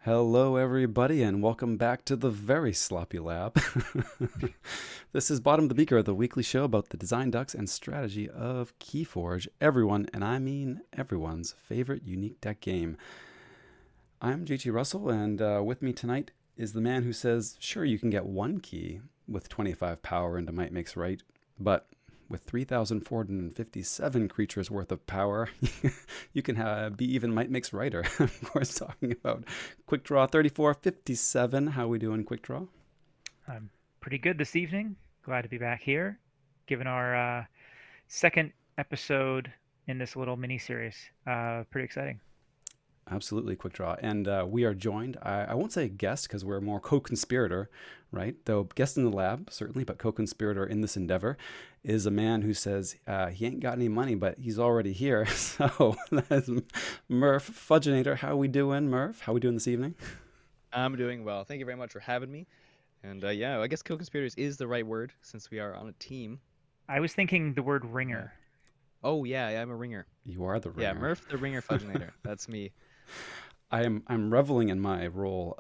Hello, everybody, and welcome back to the very sloppy lab. This is Bottom of the Beaker, the weekly show about the design ducks and strategy of Keyforge, everyone, and I mean everyone's favorite unique deck game. I'm JT Russell, and with me tonight is the man who says, sure, you can get one key with 25 power into Might Makes Right, but with 3,457 creatures worth of power, you can be even Might Makes Righter. Of course, talking about Quick Draw 3457. How we doing, Quick Draw? I'm pretty good this evening. Glad to be back here, given our second episode in this little mini series. Pretty exciting. Absolutely, Quick Draw. And we are joined, I won't say guest because we're more co-conspirator, right? Though guest in the lab, certainly, but co-conspirator in this endeavor is a man who says he ain't got any money, but he's already here. So that's Murph Fudginator. How we doing, Murph? How we doing this evening? I'm doing well. Thank you very much for having me. And yeah, I guess co-conspirators is the right word since we are on a team. I was thinking the word Yeah. ringer. Oh yeah, I'm a ringer. You are the Yeah, ringer. Murph the ringer fudginator. That's me. I'm reveling in my role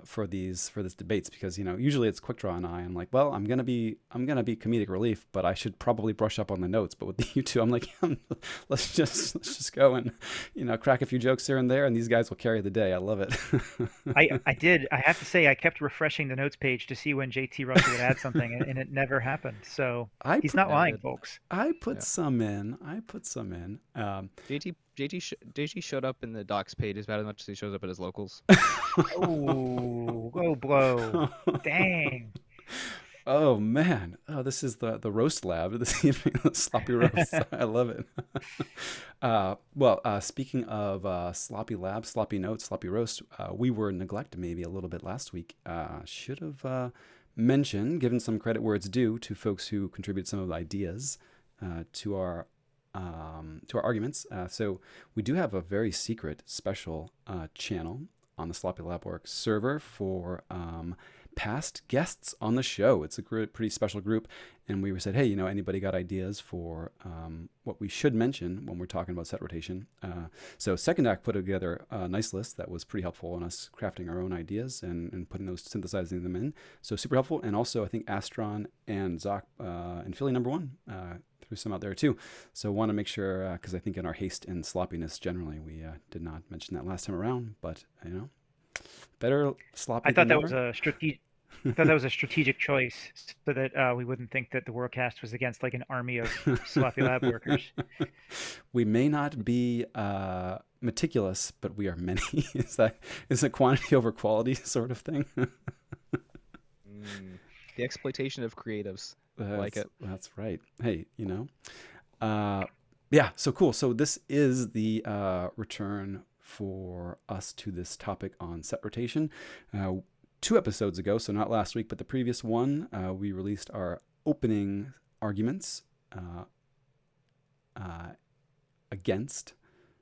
for this debates because usually it's Quick Draw and I'm like, well, I'm gonna be comedic relief, but I should probably brush up on the notes. But with you two, I'm like, let's just go and crack a few jokes here and there, and these guys will carry the day. I love it. I did. I have to say, I kept refreshing the notes page to see when JT Russell would add something, and it never happened. So I he's put not Never lying, did. folks. I put Yeah. some in. I put some in. JT showed up in the docs page about as much as he shows up at his locals. Oh, low blow. Dang. Oh man! Oh, this is the roast lab this evening. The sloppy roast. I love it. Speaking of sloppy lab, sloppy notes, sloppy roast, we were neglected maybe a little bit last week. Should have given some credit where it's due to folks who contribute some of the ideas to our arguments. So we do have a very secret, special channel on the Sloppy Lab Works server for past guests on the show. It's a pretty special group, and we said, hey, anybody got ideas for what we should mention when we're talking about set rotation? So Second Act put together a nice list that was pretty helpful in us crafting our own ideas and putting those, synthesizing them in. So super helpful, and also I think Astron and Zoc and Philly number one threw some out there too. So want to make sure, because I think in our haste and sloppiness generally, we did not mention that last time around, but better sloppy I thought than that was never. a strategic. I thought that was a strategic choice so that we wouldn't think that the Worldcast was against like an army of sloppy lab workers. We may not be meticulous, but we are many. Is it quantity over quality sort of thing? Mm. The exploitation of creatives. I like that's it. that's right. Hey, uh, yeah. So cool. So this is the return for us to this topic on set rotation. 2 episodes ago, so not last week, but the previous one, we released our opening arguments uh, against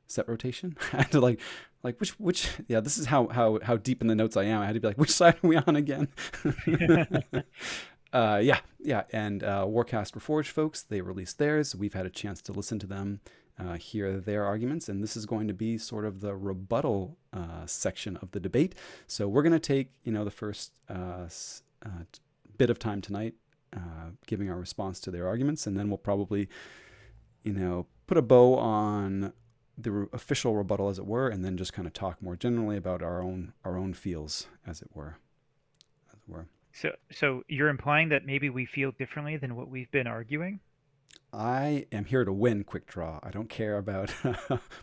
set rotation. I had to which yeah, this is how deep in the notes I am. I had to be like, which side are we on again? Yeah, and Warcast Reforged folks, they released theirs. We've had a chance to listen to them, hear their arguments, and this is going to be sort of the rebuttal section of the debate. So we're going to take the first bit of time tonight, giving our response to their arguments, and then we'll probably put a bow on the official rebuttal, as it were, and then just kind of talk more generally about our own feels, as it were. So you're implying that maybe we feel differently than what we've been arguing? I am here to win, Quick Draw. I don't care about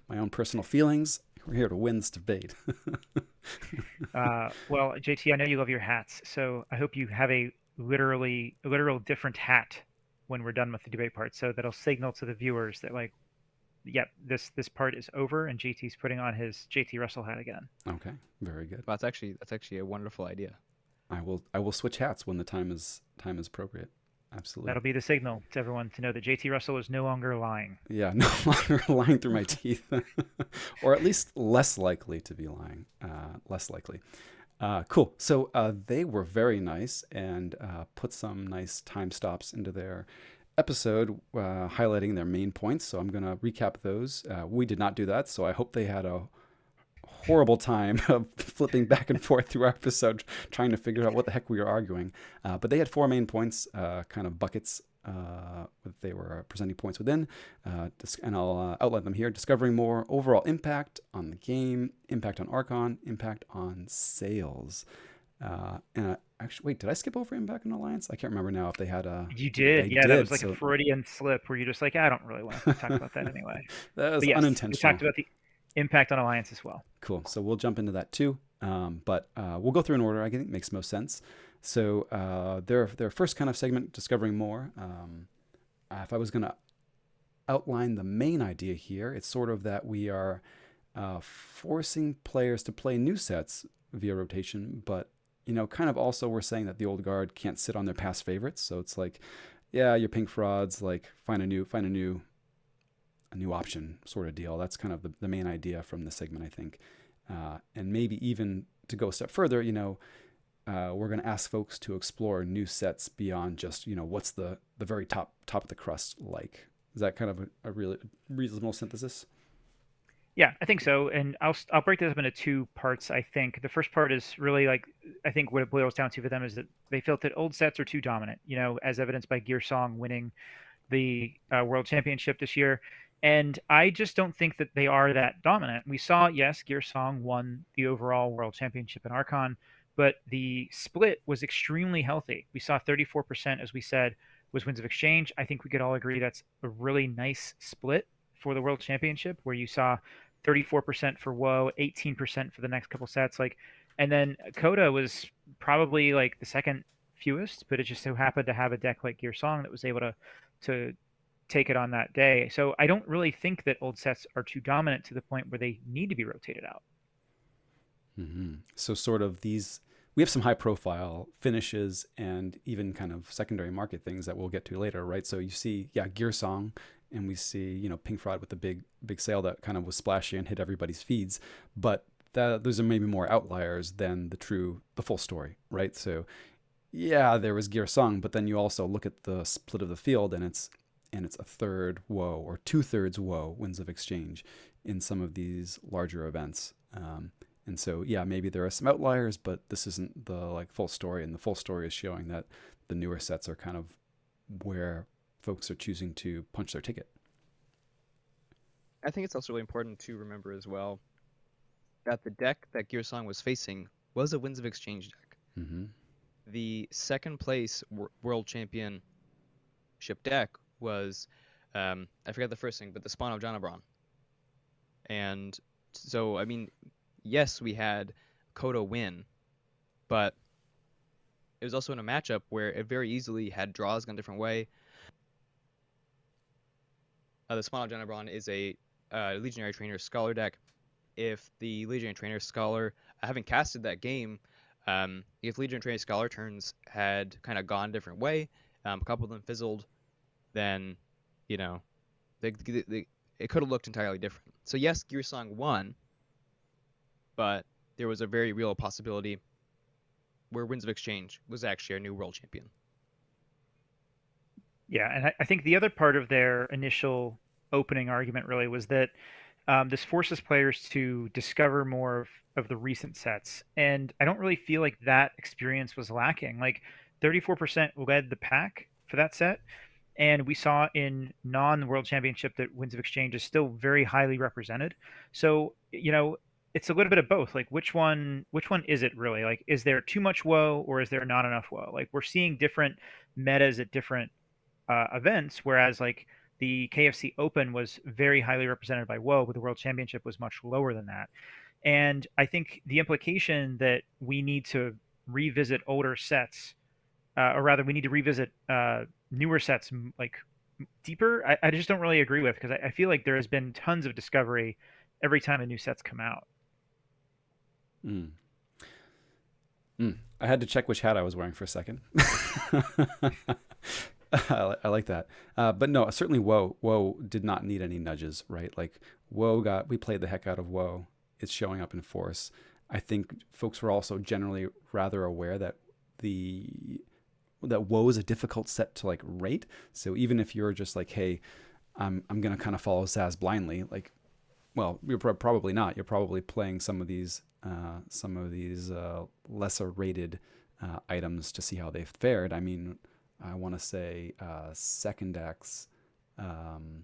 my own personal feelings. We're here to win this debate. Well, JT, I know you love your hats, so I hope you have a literal different hat when we're done with the debate part, so that'll signal to the viewers that like, yep, this part is over, and JT's putting on his JT Russell hat again. Okay, very good. Well, that's actually a wonderful idea. I will switch hats when the time is appropriate. Absolutely. That'll be the signal to everyone to know that JT Russell is no longer lying. Yeah, no longer lying through my teeth, or at least less likely to be lying. Less likely. Cool. So they were very nice and put some nice time stops into their episode, highlighting their main points. So I'm going to recap those. We did not do that, so I hope they had a horrible time of flipping back and forth through our episode, trying to figure out what the heck we were arguing. But they had four main points, kind of buckets that they were presenting points within. And I'll outline them here. Discovering more, overall impact on the game, impact on Archon, impact on sales. Actually, wait, did I skip over Impact and Alliance? I can't remember now if they had a... You did. I Yeah, that did, was like a so Freudian slip where you're just like, I don't really want to talk about that anyway. that was But yes, we unintentional. talked about the impact on Alliance as well. Cool. So we'll jump into that too. But we'll go through in order. I think it makes most sense. So their first kind of segment, discovering more. If I was going to outline the main idea here, it's sort of that we are forcing players to play new sets via rotation, but kind of also we're saying that the old guard can't sit on their past favorites. So it's like, yeah, your pink frauds, like find a new option sort of deal. That's kind of the main idea from the segment, I think. And maybe even to go a step further, we're going to ask folks to explore new sets beyond just, what's the very top of the crust like. Is that kind of a really reasonable synthesis? Yeah, I think so. And I'll break this up into two parts, I think. The first part is really like, I think what it boils down to for them is that they felt that old sets are too dominant, as evidenced by Gear Song winning the World Championship this year. And I just don't think that they are that dominant. We saw, yes, Gear Song won the overall World Championship in Archon, but the split was extremely healthy. We saw 34%, as we said, was wins of exchange. I think we could all agree that's a really nice split for the World Championship, where you saw 34% for Woe, 18% for the next couple sets. And then Coda was probably like the second fewest, but it just so happened to have a deck like Gear Song that was able to take it on that day. So I don't really think that old sets are too dominant to the point where they need to be rotated out. Mm-hmm. So sort of we have some high profile finishes and even kind of secondary market things that we'll get to later, right? So you see, Gear Song, and we see, Pink Fraud with the big sale that kind of was splashy and hit everybody's feeds. But those are maybe more outliers than the full story, right? So there was Gear Song, but then you also look at the split of the field and it's a third Woe or 2/3 Woe wins of exchange in some of these larger events. And so, maybe there are some outliers, but this isn't the full story. And the full story is showing that the newer sets are kind of where folks are choosing to punch their ticket. I think it's also really important to remember as well that the deck that Gear Song was facing was a Winds of Exchange deck. Mm-hmm. The second place World Championship deck was, I forget the first thing, but the Spawn of Janabron. And so, I mean, yes, we had Kodo win, but it was also in a matchup where it very easily had draws gone a different way. The Spawn of Janabron is a Legionary Trainer Scholar deck. If the Legionary Trainer Scholar, having casted that game, if Legionary Trainer Scholar turns had kind of gone a different way, a couple of them fizzled, then, it could have looked entirely different. So yes, Gear Song won, but there was a very real possibility where Winds of Exchange was actually our new world champion. Yeah, and I think the other part of their initial opening argument really was that this forces players to discover more of the recent sets. And I don't really feel like that experience was lacking. 34% led the pack for that set. And we saw in non-World Championship that Winds of Exchange is still very highly represented. So, it's a little bit of both. Which one is it really? Is there too much Woe or is there not enough Woe? We're seeing different metas at different events, whereas the KFC Open was very highly represented by Woe, but the World Championship was much lower than that. And I think the implication that we need to revisit older sets, or rather we need to revisit newer sets deeper, I just don't really agree with, because I feel like there has been tons of discovery every time the new sets come out. I had to check which hat I was wearing for a second. I like that. But no, certainly Woe did not need any nudges, right? We played the heck out of Woe. It's showing up in force. I think folks were also generally rather aware that Woe is a difficult set to rate. So even if you're just hey, I'm going to kind of follow Zaz blindly, well, you're probably not. You're probably playing some of these lesser rated items to see how they've fared. I mean, I want to say second decks. I'm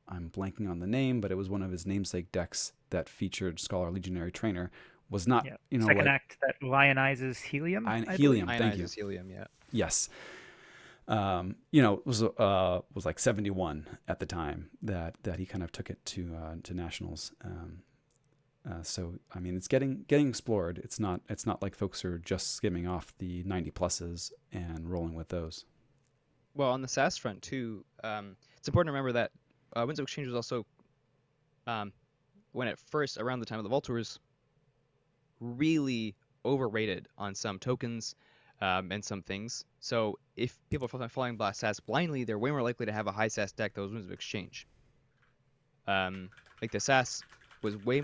blanking on the name, but it was one of his namesake decks that featured Scholar Legionary Trainer. Was not, Yeah. you know, Second like act that lionizes helium, I believe. helium. Thank you. Ionizes helium, yeah. Yes. It was like 71 at the time that he kind of took it to nationals. So I mean, it's getting explored. It's not like folks are just skimming off the 90 pluses and rolling with those. Well, on the SAS front too, it's important to remember that Winds of Exchange was also, when at first around the time of the Vault Tours, really overrated on some tokens and some things. So if people are following SAS blindly, they're way more likely to have a high SAS deck that was Winds of Exchange. Like the SAS was way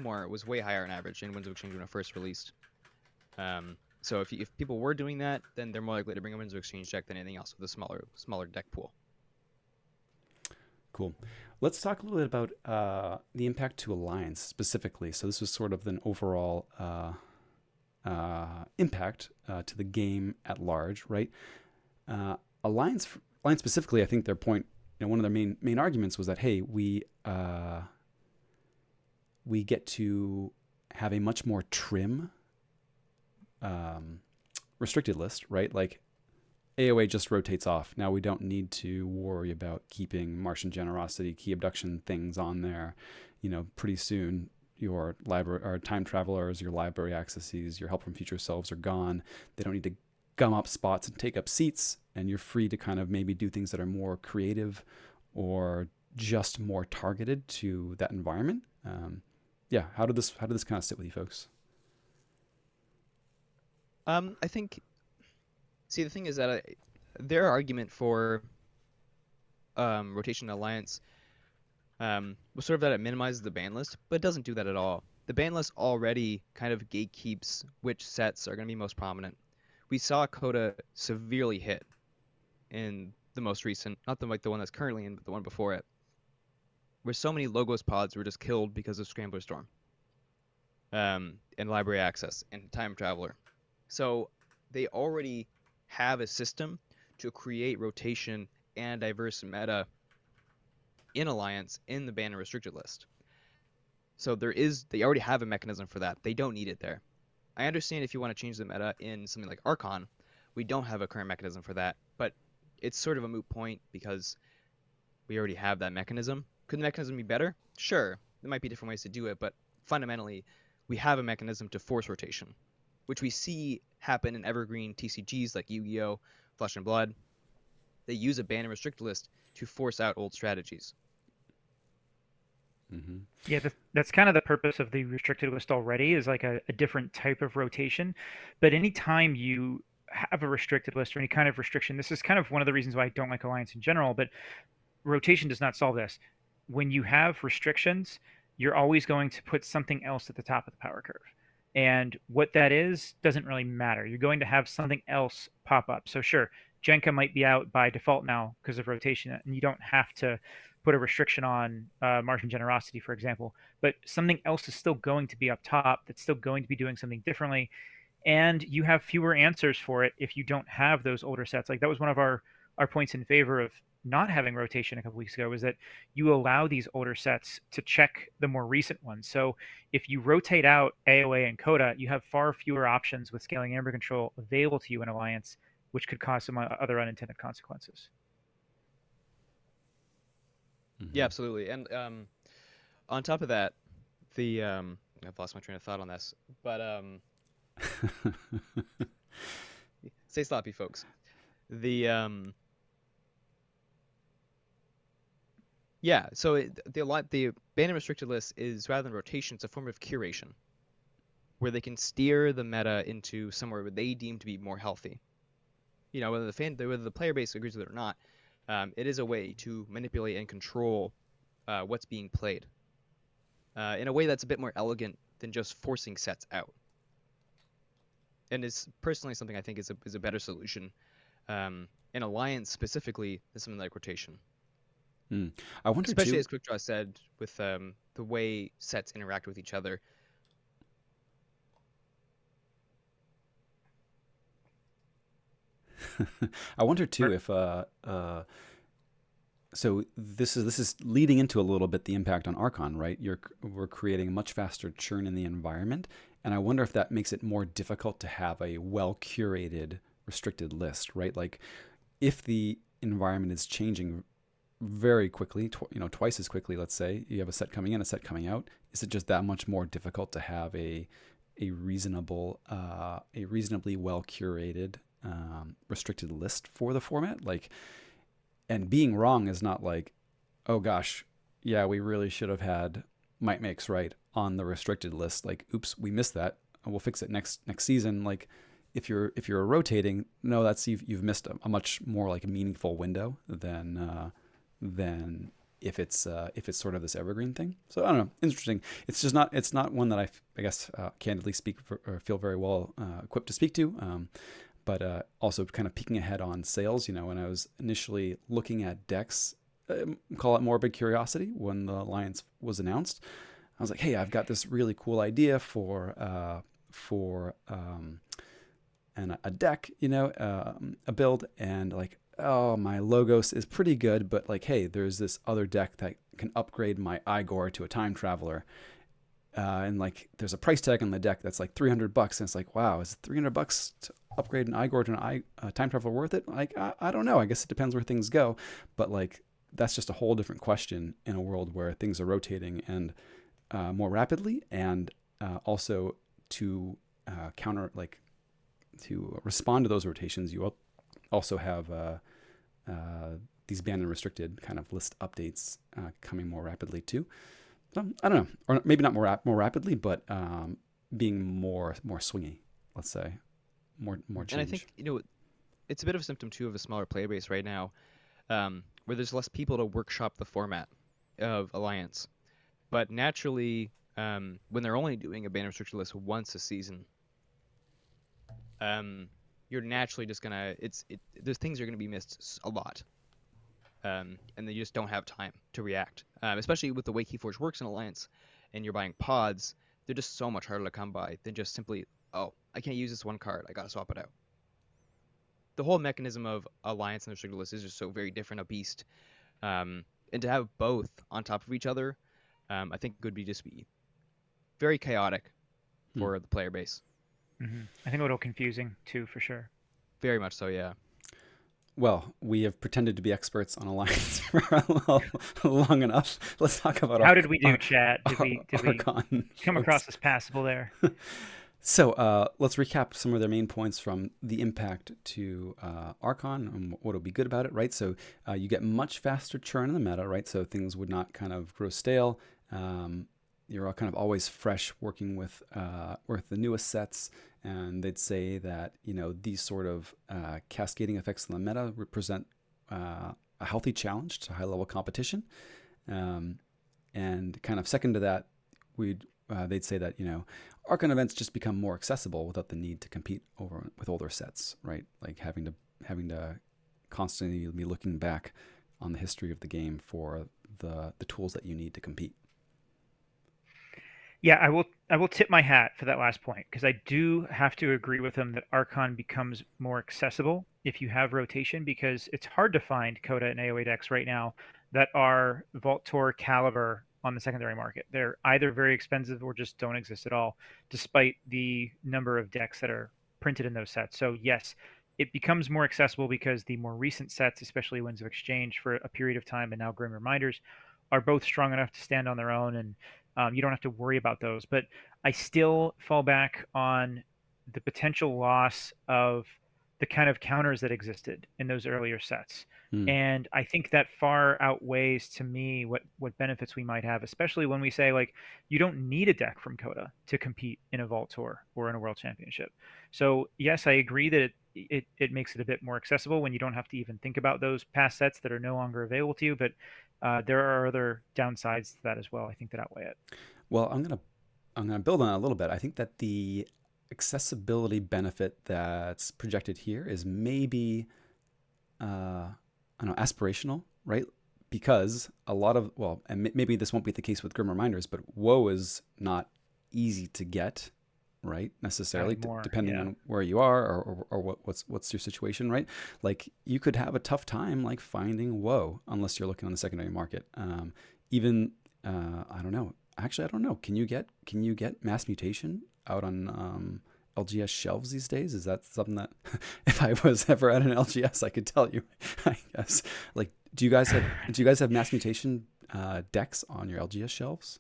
higher on average in Winds of Exchange when it first released. So if people were doing that, then they're more likely to bring a Winds of Exchange deck than anything else with a smaller deck pool. Cool. Let's talk a little bit about the impact to Alliance specifically. So this was sort of an overall impact to the game at large, right? Alliance specifically, I think their point, one of their main arguments was that, hey, we get to have a much more trim restricted list, right? Like AOA just rotates off. Now we don't need to worry about keeping Martian Generosity, key abduction things on there. Pretty soon your library or time travelers, your library accesses, your help from future selves are gone. They don't need to gum up spots and take up seats, and you're free to kind of maybe do things that are more creative or just more targeted to that environment. How did this kind of sit with you folks? I think. See, the thing is that their argument for Rotation Alliance was sort of that it minimizes the ban list, but it doesn't do that at all. The ban list already kind of gatekeeps which sets are going to be most prominent. We saw Coda severely hit in the most recent, not the one that's currently in, but the one before it, where so many Logos pods were just killed because of Scrambler Storm, and Library Access and Time Traveler. So they already have a system to create rotation and diverse meta in Alliance in the ban and restricted list. So they already have a mechanism for that. They don't need it there. I understand if you want to change the meta in something like Archon, we don't have a current mechanism for that, but it's sort of a moot point because we already have that mechanism. Could the mechanism be better? Sure, there might be different ways to do it, but fundamentally, we have a mechanism to force rotation, which we see happen in evergreen TCGs like Yu-Gi-Oh!, Flesh and Blood. They use a ban and restrict list to force out old strategies. Mm-hmm. Yeah, that's kind of the purpose of the restricted list already, is like a different type of rotation. But anytime you have a restricted list or any kind of restriction, this is kind of one of the reasons why I don't like Alliance in general, but rotation does not solve this. When you have restrictions, you're always going to put something else at the top of the power curve. And what that is doesn't really matter. You're going to have something else pop up. So sure, Jenka might be out by default now because of rotation, and you don't have to put a restriction on Martian Generosity, for example. But something else is still going to be up top that's still going to be doing something differently. And you have fewer answers for it if you don't have those older sets. Like that was one of our points in favor of not having rotation a couple weeks ago, was that you allow these older sets to check the more recent ones. So if you rotate out AOA and Coda, you have far fewer options with scaling Amber Control available to you in Alliance, which could cause some other unintended consequences. Mm-hmm. Yeah, absolutely. And on top of that, I've lost my train of thought on this, but stay sloppy, folks. So the ban and restricted list is, rather than rotation, it's a form of curation, where they can steer the meta into somewhere where they deem to be more healthy. Whether the player base agrees with it or not, it is a way to manipulate and control what's being played in a way that's a bit more elegant than just forcing sets out. And is personally something I think is a better solution in Alliance specifically than something like rotation. Hmm. I wonder Especially too. as Quickdraw said, with the way sets interact with each other. I wonder too Mur- if so this is leading into a little bit the impact on Archon, right? We're creating a much faster churn in the environment, and I wonder if that makes it more difficult to have a well curated restricted list, right? Like if the environment is changing very quickly, twice as quickly. Let's say you have a set coming in, a set coming out. Is it just that much more difficult to have a reasonably well curated restricted list for the format? Like, and being wrong is not like, oh gosh, yeah, we really should have had Might Makes Right on the restricted list. Like, oops, we missed that. We'll fix it next season. Like, if you're rotating, no, that's you've missed a much more like meaningful window than if it's sort of this evergreen thing. So I don't know, interesting. It's not one that I guess candidly speak for, or feel very well equipped to speak to. But also kind of peeking ahead on sales. When I was initially looking at decks, call it morbid curiosity, when the alliance was announced, I was like, hey, I've got this really cool idea for a deck, a build, and like, oh, my Logos is pretty good, but like, hey, there's this other deck that can upgrade my Igor to a time traveler. And like, there's a price tag on the deck that's like $300, and it's like, wow, is $300 to upgrade an Igor to a time traveler worth it? Like, I don't know. I guess it depends where things go, but like, that's just a whole different question in a world where things are rotating and more rapidly, and also to counter like to respond to those rotations, you also have these banned and restricted kind of list updates coming more rapidly too. So I don't know, or maybe not more rapidly, but being more swingy, let's say, more And I think change. it's a bit of a symptom too of a smaller player base right now, where there's less people to workshop the format of Alliance. But naturally, when they're only doing a ban restricted list once a season, um, you're naturally just gonna there's things are gonna be missed a lot, and they just don't have time to react. Especially with the way Keyforge works in Alliance, and you're buying pods, they're just so much harder to come by than just simply, oh, I can't use this one card, I gotta swap it out. The whole mechanism of Alliance and the restricted list is just so very different, a beast. And to have both on top of each other, I think would be very chaotic Hmm. for the player base. I think a little confusing too, for sure. Very much so, yeah. Well, we have pretended to be experts on Alliance for long enough. Let's talk about How did we do, chat? our Did we Archon, come folks. across as passable there? So let's recap some of their main points from the impact to Archon and what would be good about it, right? So you get much faster churn in the meta, right? So things would not kind of grow stale. You're all kind of always fresh working with the newest sets, and they'd say that these sort of cascading effects in the meta represent a healthy challenge to high level competition. And kind of second to that, they'd say that Archon events just become more accessible without the need to compete with older sets, right? Like having to constantly be looking back on the history of the game for the tools that you need to compete. Yeah, I will tip my hat for that last point because I do have to agree with him that Archon becomes more accessible if you have rotation because it's hard to find Coda and AoE decks right now that are Vault Tour caliber on the secondary market. They're either very expensive or just don't exist at all, despite the number of decks that are printed in those sets. So yes, it becomes more accessible because the more recent sets, especially Winds of Exchange for a period of time and now Grim Reminders, are both strong enough to stand on their own and you don't have to worry about those. But I still fall back on the potential loss of the kind of counters that existed in those earlier sets. Hmm. And I think that far outweighs to me what benefits we might have, especially when we say like you don't need a deck from Coda to compete in a Vault Tour or in a World Championship. So yes, I agree that it makes it a bit more accessible when you don't have to even think about those past sets that are no longer available to you. But there are other downsides to that as well. I think that outweigh it. Well, I'm gonna build on that a little bit. I think that the accessibility benefit that's projected here is maybe I don't know, aspirational, right? because a lot of, well, and maybe this won't be the case with Grim Reminders, but WoW is not easy to get, right? Not Necessarily, anymore. depending Yeah. on where you are, or what's your situation, right? Like you could have a tough time like finding WoW unless you're looking on the secondary market. Even I don't know. Actually, I don't know. Can you get Mass Mutation out on LGS shelves these days? Is that something that if I was ever at an LGS, I could tell you? I guess. Like, do you guys have Mass Mutation decks on your LGS shelves?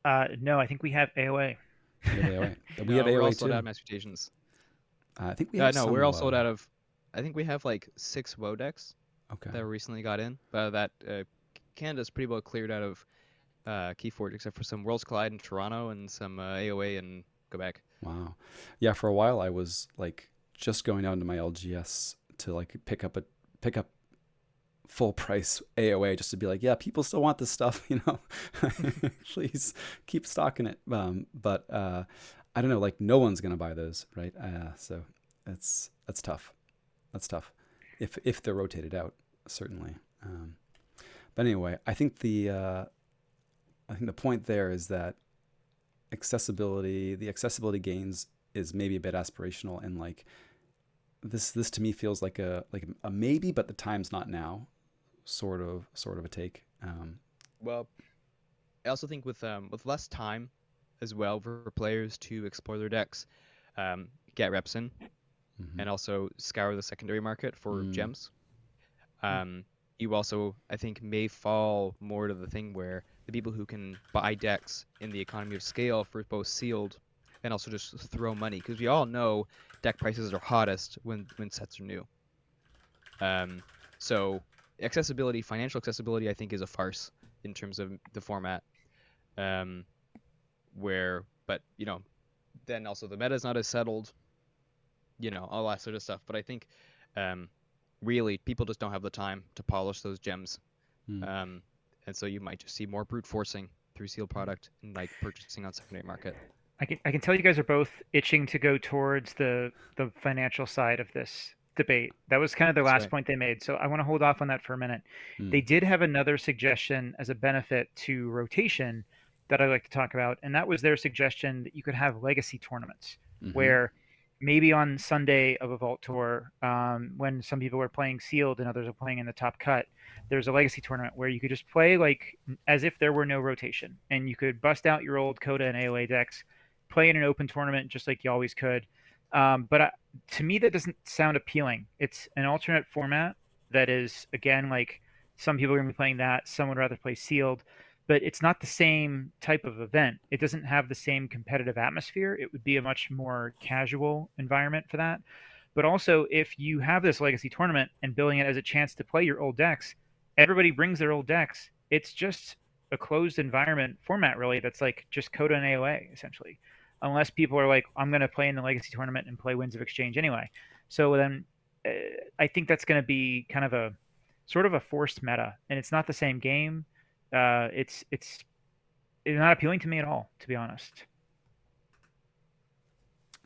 No, I think we have AOA. You have AOA. We have No, we're all AOA sold out too. of mass mutations. I think we have No, we're some all sold WoW. out of. I think we have like 6 WoW decks Okay. that recently got in. That Canada's pretty well cleared out of Keyforge, except for some Worlds Collide in Toronto and some AOA in Quebec. Wow. Yeah, for a while I was like just going down to my LGS to like pick up full price AOA just to be like, yeah, people still want this stuff, Please keep stocking it. But I don't know, like no one's gonna buy those, right? So that's tough. That's tough. If they're rotated out, certainly. But anyway, I think the point there is that the accessibility gains is maybe a bit aspirational, and like this to me feels like a maybe, but the time's not now, sort of a take. Well, I also think with less time as well for players to explore their decks, get reps in, Mhm. and also scour the secondary market for Mm. gems. Um, you also, I think, may fall more to the thing where the people who can buy decks in the economy of scale for both sealed and also just throw money, because we all know deck prices are hottest when sets are new. Um, so financial accessibility, I think, is a farce in terms of the format. Um, but then also the meta is not as settled, all that sort of stuff. But I think, um, really, people just don't have the time to polish those gems. Mm. And so you might just see more brute forcing through sealed product and like purchasing on secondary market. I can tell you guys are both itching to go towards the financial side of this debate. That was kind of the That's last right. point they made. So I want to hold off on that for a minute. Mm. They did have another suggestion as a benefit to rotation that I'd like to talk about, and that was their suggestion that you could have legacy tournaments Mm-hmm. where maybe on Sunday of a Vault Tour, when some people are playing sealed and others are playing in the top cut, there's a legacy tournament where you could just play like as if there were no rotation, and you could bust out your old Coda and AOA decks, play in an open tournament just like you always could. But to me, that doesn't sound appealing. It's an alternate format that is, again, like some people are going to be playing that. Some would rather play sealed, but it's not the same type of event. It doesn't have the same competitive atmosphere. It would be a much more casual environment for that. But also, if you have this legacy tournament and billing it as a chance to play your old decks, everybody brings their old decks. It's just a closed environment format, really, that's like just Coda and AOA, essentially. Unless people are like, I'm going to play in the legacy tournament and play Winds of Exchange anyway. So then uh, I think that's going to be kind of a sort of a forced meta, and it's not the same game. It's not appealing to me at all, to be honest.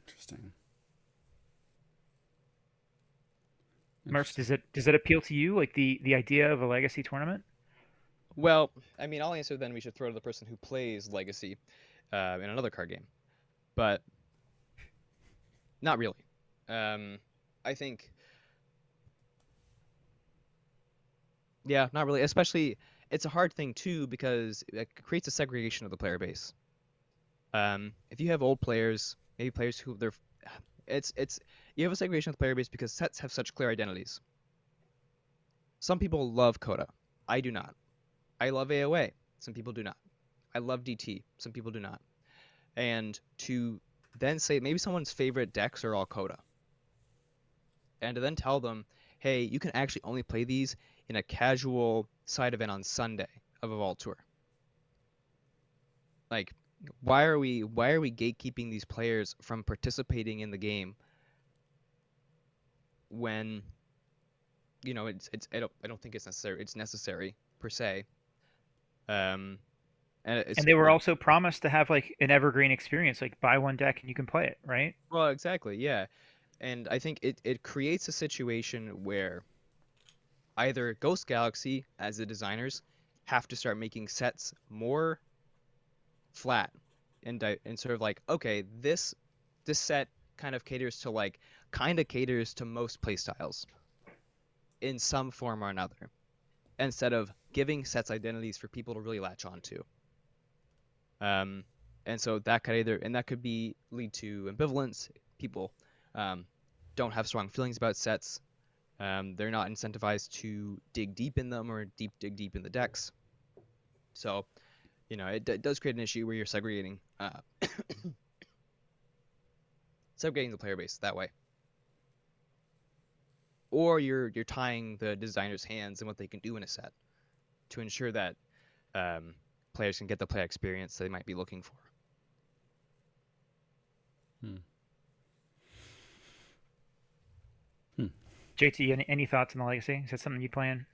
Interesting. Murph, Interesting. does it appeal to you, like the idea of a legacy tournament? Well, I mean, I'll answer then we should throw to the person who plays Legacy in another card game. But not really. I think, yeah, not really. Especially, it's a hard thing too because it creates a segregation of the player base. If you have old players, maybe players who it's you have a segregation of the player base because sets have such clear identities. Some people love Coda. I do not. I love AOA. Some people do not. I love DT. Some people do not. And to then say maybe someone's favorite decks are all Coda, and to then tell them, hey, you can actually only play these in a casual side event on Sunday of a Vault Tour. Like, why are we gatekeeping these players from participating in the game when it's I don't think it's necessary. It's necessary per se. Um, and And it's they were well, also promised to have like an evergreen experience, like buy one deck and you can play it, right? well, exactly, yeah. And I think it creates a situation where either Ghost Galaxy, as the designers, have to start making sets more flat and sort of like, okay, this set kind of caters to most playstyles in some form or another, instead of giving sets identities for people to really latch onto. Um, and so that could be lead to ambivalence. People don't have strong feelings about sets. They're not incentivized to dig deep in them or dig deep in the decks. So, it does create an issue where you're segregating the player base that way, or you're tying the designer's hands in what they can do in a set to ensure that players can get the play experience they might be looking for. Hmm. Hmm. JT, any thoughts on the legacy? Is that something you plan?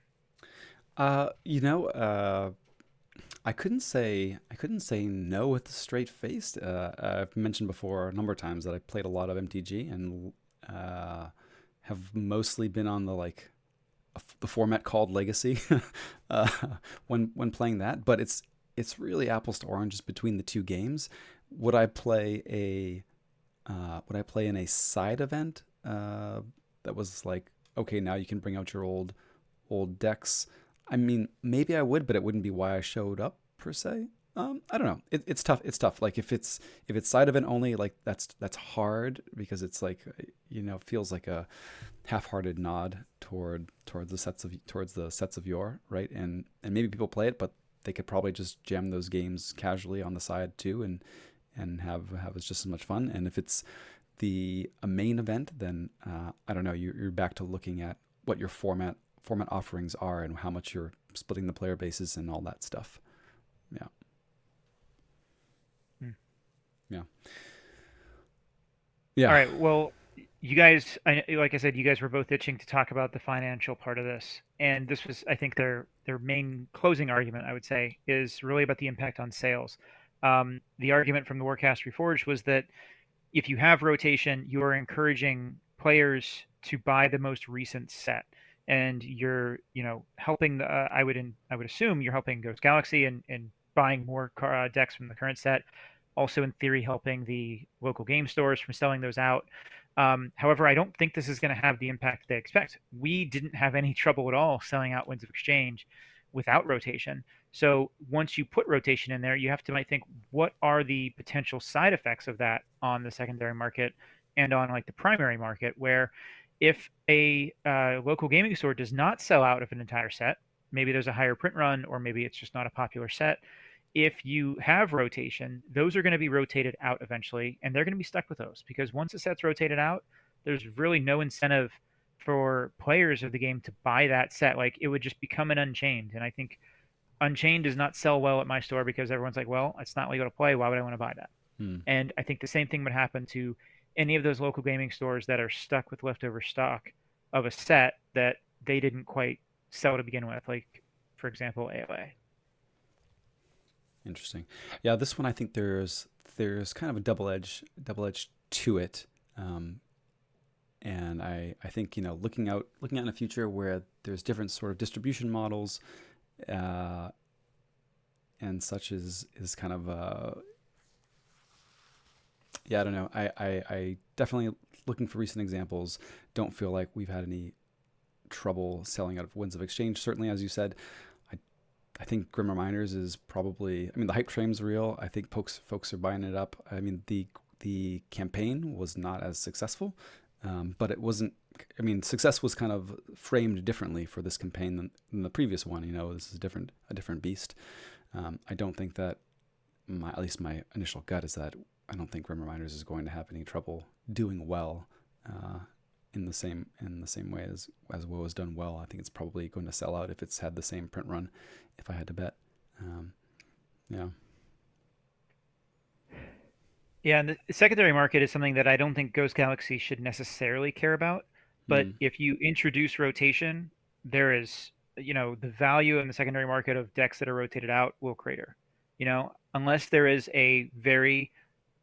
You know, I couldn't say no with a straight face. I've mentioned before a number of times that I played a lot of MTG and have mostly been on the format called Legacy uh, when playing that. But it's really apples to oranges between the two games. Would I play a would I play in a side event that was like, okay, now you can bring out your old decks? I mean, maybe I would, but it wouldn't be why I showed up per se. I don't know. It's tough. It's tough. Like if it's side event only, like that's hard because it's like, feels like a half-hearted nod towards the sets of yore, right? And maybe people play it, but they could probably just jam those games casually on the side too, and have just as much fun. And if it's a main event, then I don't know. You're back to looking at what your format offerings are and how much you're splitting the player bases and all that stuff. Yeah, Hmm. yeah, All yeah. right. Well, you guys, like I said, you guys were both itching to talk about the financial part of this, and this was, I think, their main closing argument. I would say is really about the impact on sales. The argument from the Warcast Reforged was that if you have rotation, you are encouraging players to buy the most recent set, and you're helping the. I would assume you're helping Ghost Galaxy and buying more decks from the current set. Also, in theory, helping the local game stores from selling those out. However, I don't think this is going to have the impact they expect. We didn't have any trouble at all selling out Winds of Exchange without rotation. So once you put rotation in there, you have to might think, what are the potential side effects of that on the secondary market and on like the primary market, where if a local gaming store does not sell out of an entire set, maybe there's a higher print run, or maybe it's just not a popular set. If you have rotation, those are going to be rotated out eventually, and they're going to be stuck with those because once a set's rotated out, there's really no incentive for players of the game to buy that set. Like it would just become an Unchained, and I think Unchained does not sell well at my store because everyone's like, well, it's not legal to play. Why would I want to buy that? Hmm. And I think the same thing would happen to any of those local gaming stores that are stuck with leftover stock of a set that they didn't quite sell to begin with, like, for example, AOA. Interesting. Yeah, this one I think there's kind of a double edge to it. Um, and I think looking out in the future where there's different sort of distribution models uh, and such is kind of yeah, I don't know. I definitely, looking for recent examples, don't feel like we've had any trouble selling out of Winds of Exchange. Certainly, as you said, I I think Grim Reminders is probably. I mean, the hype train's real. I think folks are buying it up. I mean, the campaign was not as successful, but it wasn't. I mean, success was kind of framed differently for this campaign than the previous one. This is a different beast. I don't think that at least my initial gut is that I don't think Grim Reminders is going to have any trouble doing well in the same way as WoW has done well. I think it's probably going to sell out if it's had the same print run. If I had to bet, um, yeah. Yeah, and the secondary market is something that I don't think Ghost Galaxy should necessarily care about. But Mm, if you introduce rotation, there is, the value in the secondary market of decks that are rotated out will crater. Unless there is a very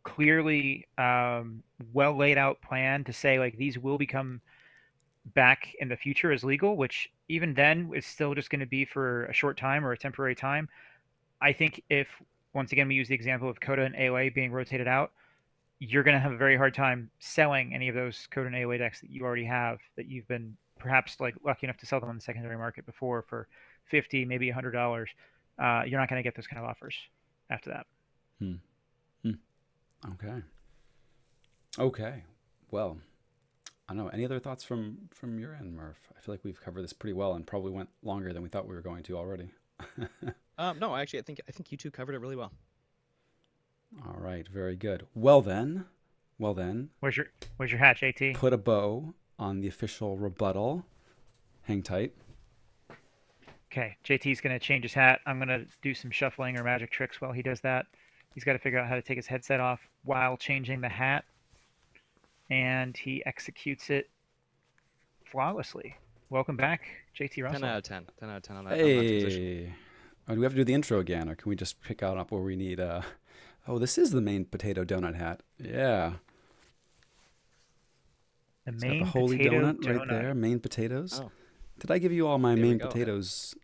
clearly well laid out plan to say like these will become back in the future as legal, which even then is still just going to be for a short time or a temporary time. I think if, once again, we use the example of Coda and AOA being rotated out, you're going to have a very hard time selling any of those Coda and AOA decks that you already have, that you've been perhaps like lucky enough to sell them on the secondary market before for $50, maybe $100. You're not going to get those kind of offers after that. Okay. Okay. Well, I don't know. Any other thoughts from your end, Murph? I feel like we've covered this pretty well and probably went longer than we thought we were going to already. No, actually, I think you two covered it really well. All right. Very good. Well then, Where's your hat, JT? put a bow on the official rebuttal. Hang tight. Okay, JT's going to change his hat. I'm going to do some shuffling or magic tricks while he does that. He's got to figure out how to take his headset off while changing the hat. And he executes it flawlessly. Welcome back, JT Russell. 10 out of 10. 10 out of 10 on that transition. Hey. Oh, do we have to do the intro again, or can we just pick out up where we need? Oh, this is the main potato donut hat. Yeah. The It's got main the holy potato donut right there. Main potatoes. Oh. Did I give you all my There we main go. potatoes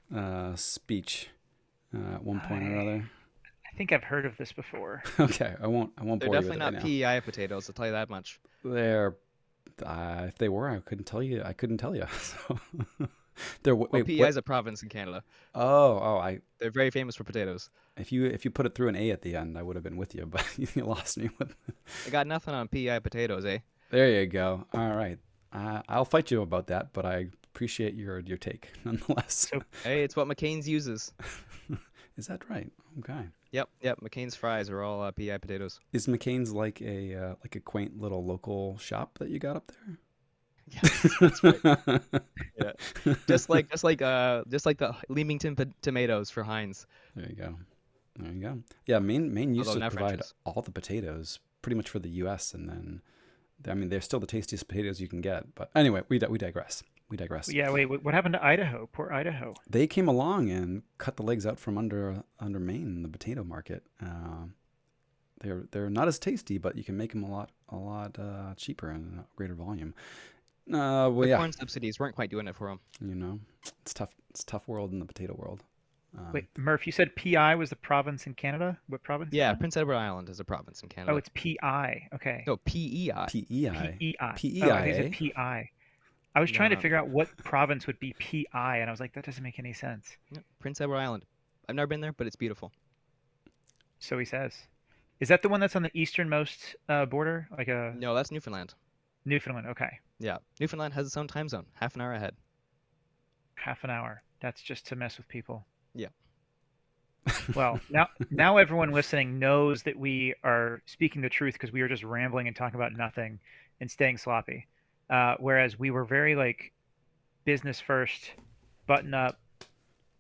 speech at one point or other? I think I've heard of this before. Okay, I won't They're bore you with definitely it not right now. PEI potatoes, I'll tell you that much. They're if they were, I couldn't tell you. So they're Well, wait. PEI What? is a province in Canada. I They're very famous for potatoes. if you put it through an A at the end, I would have been with you, but you lost me with. I got nothing on PEI potatoes, eh? There you go. All right. I'll fight you about that, but I appreciate your take nonetheless. So Hey, it's what McCain's uses. Is that right? Okay. Yep. McCain's fries are all PEI potatoes. Is McCain's like a quaint little local shop that you got up there? Yes, that's right. Yeah, just like the Leamington tomatoes for Heinz. There you go. There you go. Yeah, Maine used Although to now provide French's. all the potatoes pretty much for the U.S. and then, I mean, they're still the tastiest potatoes you can get. But anyway, we digress. We digress. yeah, wait, what happened to Idaho? Poor Idaho. They came along and cut the legs out from under Maine in the potato market. They're not as tasty, but you can make them a lot cheaper and a greater volume. Well, The yeah, corn subsidies weren't quite doing it for them. you know, it's tough. It's a tough world in the potato world. Wait, Murph, you said PI was the province in Canada? What province? is Yeah, that? Prince Edward Island is a province in Canada. Oh, it's PI. Okay. No, PEI. PEI. PEI. Oh, I think PEIA. it said PI. I was trying to No. figure out what province would be PI, and I was like, that doesn't make any sense. No, Prince Edward Island. I've never been there, but it's beautiful. So he says. Is that the one that's on the easternmost border? Like a No, that's Newfoundland. Newfoundland. Okay. Yeah, Newfoundland has its own time zone, half an hour ahead. Half an hour. That's just to mess with people. Yeah. Well, now everyone listening knows that we are speaking the truth because we were just rambling and talking about nothing and staying sloppy. Whereas we were very like business first, button up,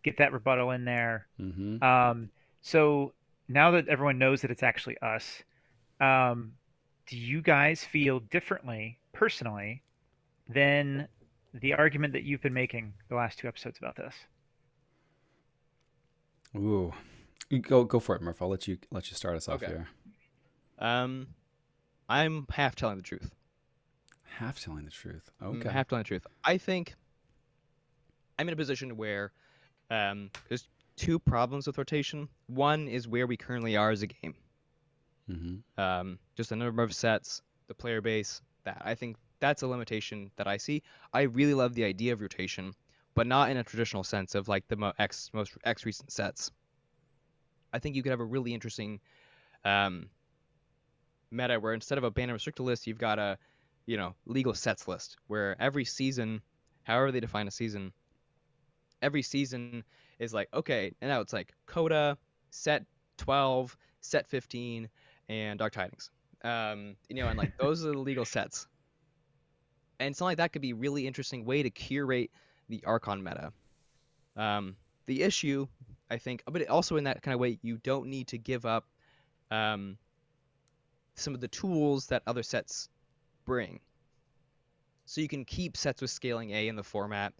get that rebuttal in there. Mm-hmm. So now that everyone knows that it's actually us, do you guys feel differently personally than the argument that you've been making the last 2 episodes about this? Ooh, you go for it, Murph. I'll let you start us off Okay. here. I'm half telling the truth. Half telling the truth. I'm Okay. half telling the truth. I think I'm in a position where there's 2 problems with rotation. One is where we currently are as a game. Mm-hmm. Just the number of sets, the player base. That I think that's a limitation that I see. I really love the idea of rotation, but not in a traditional sense of like the most recent sets. I think you could have a really interesting meta where instead of a ban and restricted list, you've got a legal sets list where every season, however they define a season, every season is like, okay, and now it's like Coda, set 12, set 15, and Dark Tidings. And like those are the legal sets. And something like that could be a really interesting way to curate the Archon meta. The issue, I think, but also in that kind of way, you don't need to give up some of the tools that other sets bring. So you can keep sets with scaling A in the format.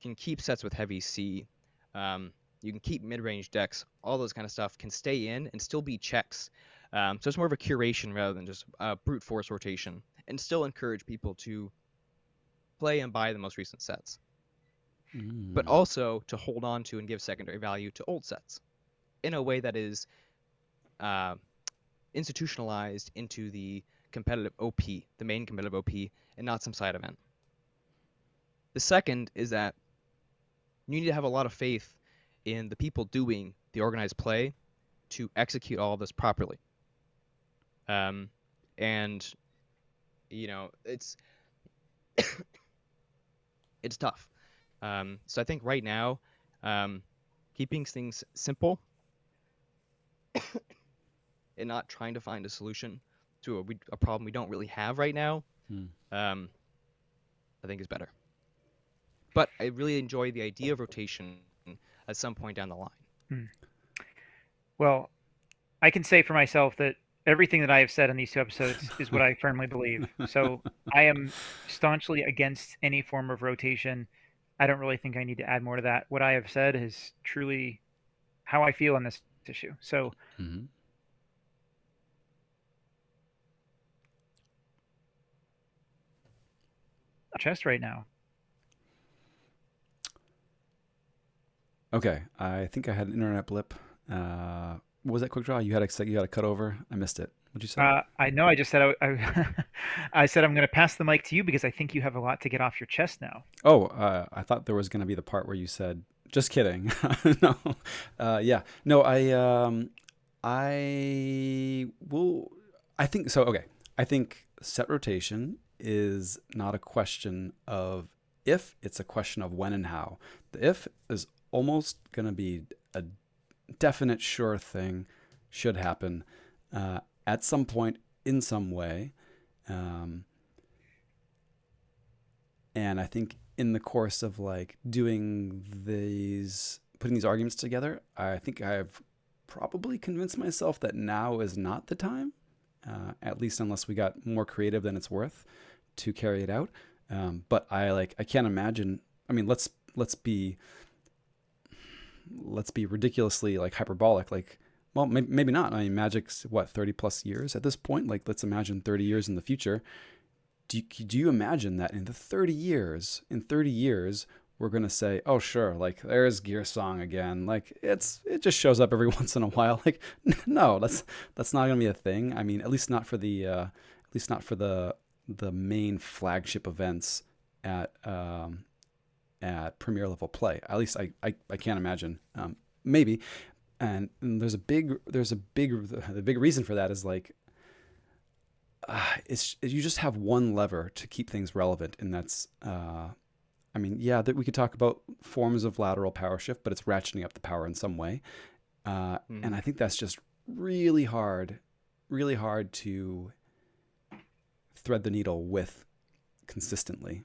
You can keep sets with heavy C. You can keep mid-range decks. All those kind of stuff can stay in and still be checks. So it's more of a curation rather than just brute force rotation, and still encourage people to play and buy the most recent sets, but Mm. also to hold on to and give secondary value to old sets in a way that is uh, institutionalized into the competitive OP, the main competitive OP, and not some side event. The second is that you need to have a lot of faith in the people doing the organized play to execute all of this properly. And it's it's tough. So I think right now, keeping things simple and not trying to find a solution to a problem we don't really have right now, Mm. I think is better. But I really enjoy the idea of rotation at some point down the line. Hmm. Well, I can say for myself that everything that I have said in these 2 episodes is what I firmly believe. So I am staunchly against any form of rotation. I don't really think I need to add more to that. What I have said is truly how I feel on this issue. So Mm-hmm. chest right now. Okay, I think I had an internet blip. What was that quick draw? You had a cut over. I missed it. What'd you say? I know I just said I said I'm going to pass the mic to you because I think you have a lot to get off your chest now. Oh, I thought there was going to be the part where you said, "Just kidding." No, yeah, no. I will. I think so. Okay, I think set rotation is not a question of if; it's a question of when and how. The if is almost going to be a definite sure thing, should happen at some point in some way. Um, and I think in the course of like putting these arguments together, I think I've probably convinced myself that now is not the time, at least unless we got more creative than it's worth to carry it out. But I can't imagine. I mean, let's be ridiculously like hyperbolic. Like, well, maybe not. I mean, Magic's what, 30 plus years at this point. Like, let's imagine 30 years in the future. Do you imagine that in 30 years, we're going to say, oh, sure, like there's Gear Song again. Like it just shows up every once in a while. Like, no, that's not going to be a thing. I mean, at least not for the main flagship events at premier level play. At least I can't imagine. Maybe. And the big reason for that is like, you just have one lever to keep things relevant, and that's I mean, yeah, that we could talk about forms of lateral power shift, but it's ratcheting up the power in some way, and I think that's just really hard to thread the needle with consistently,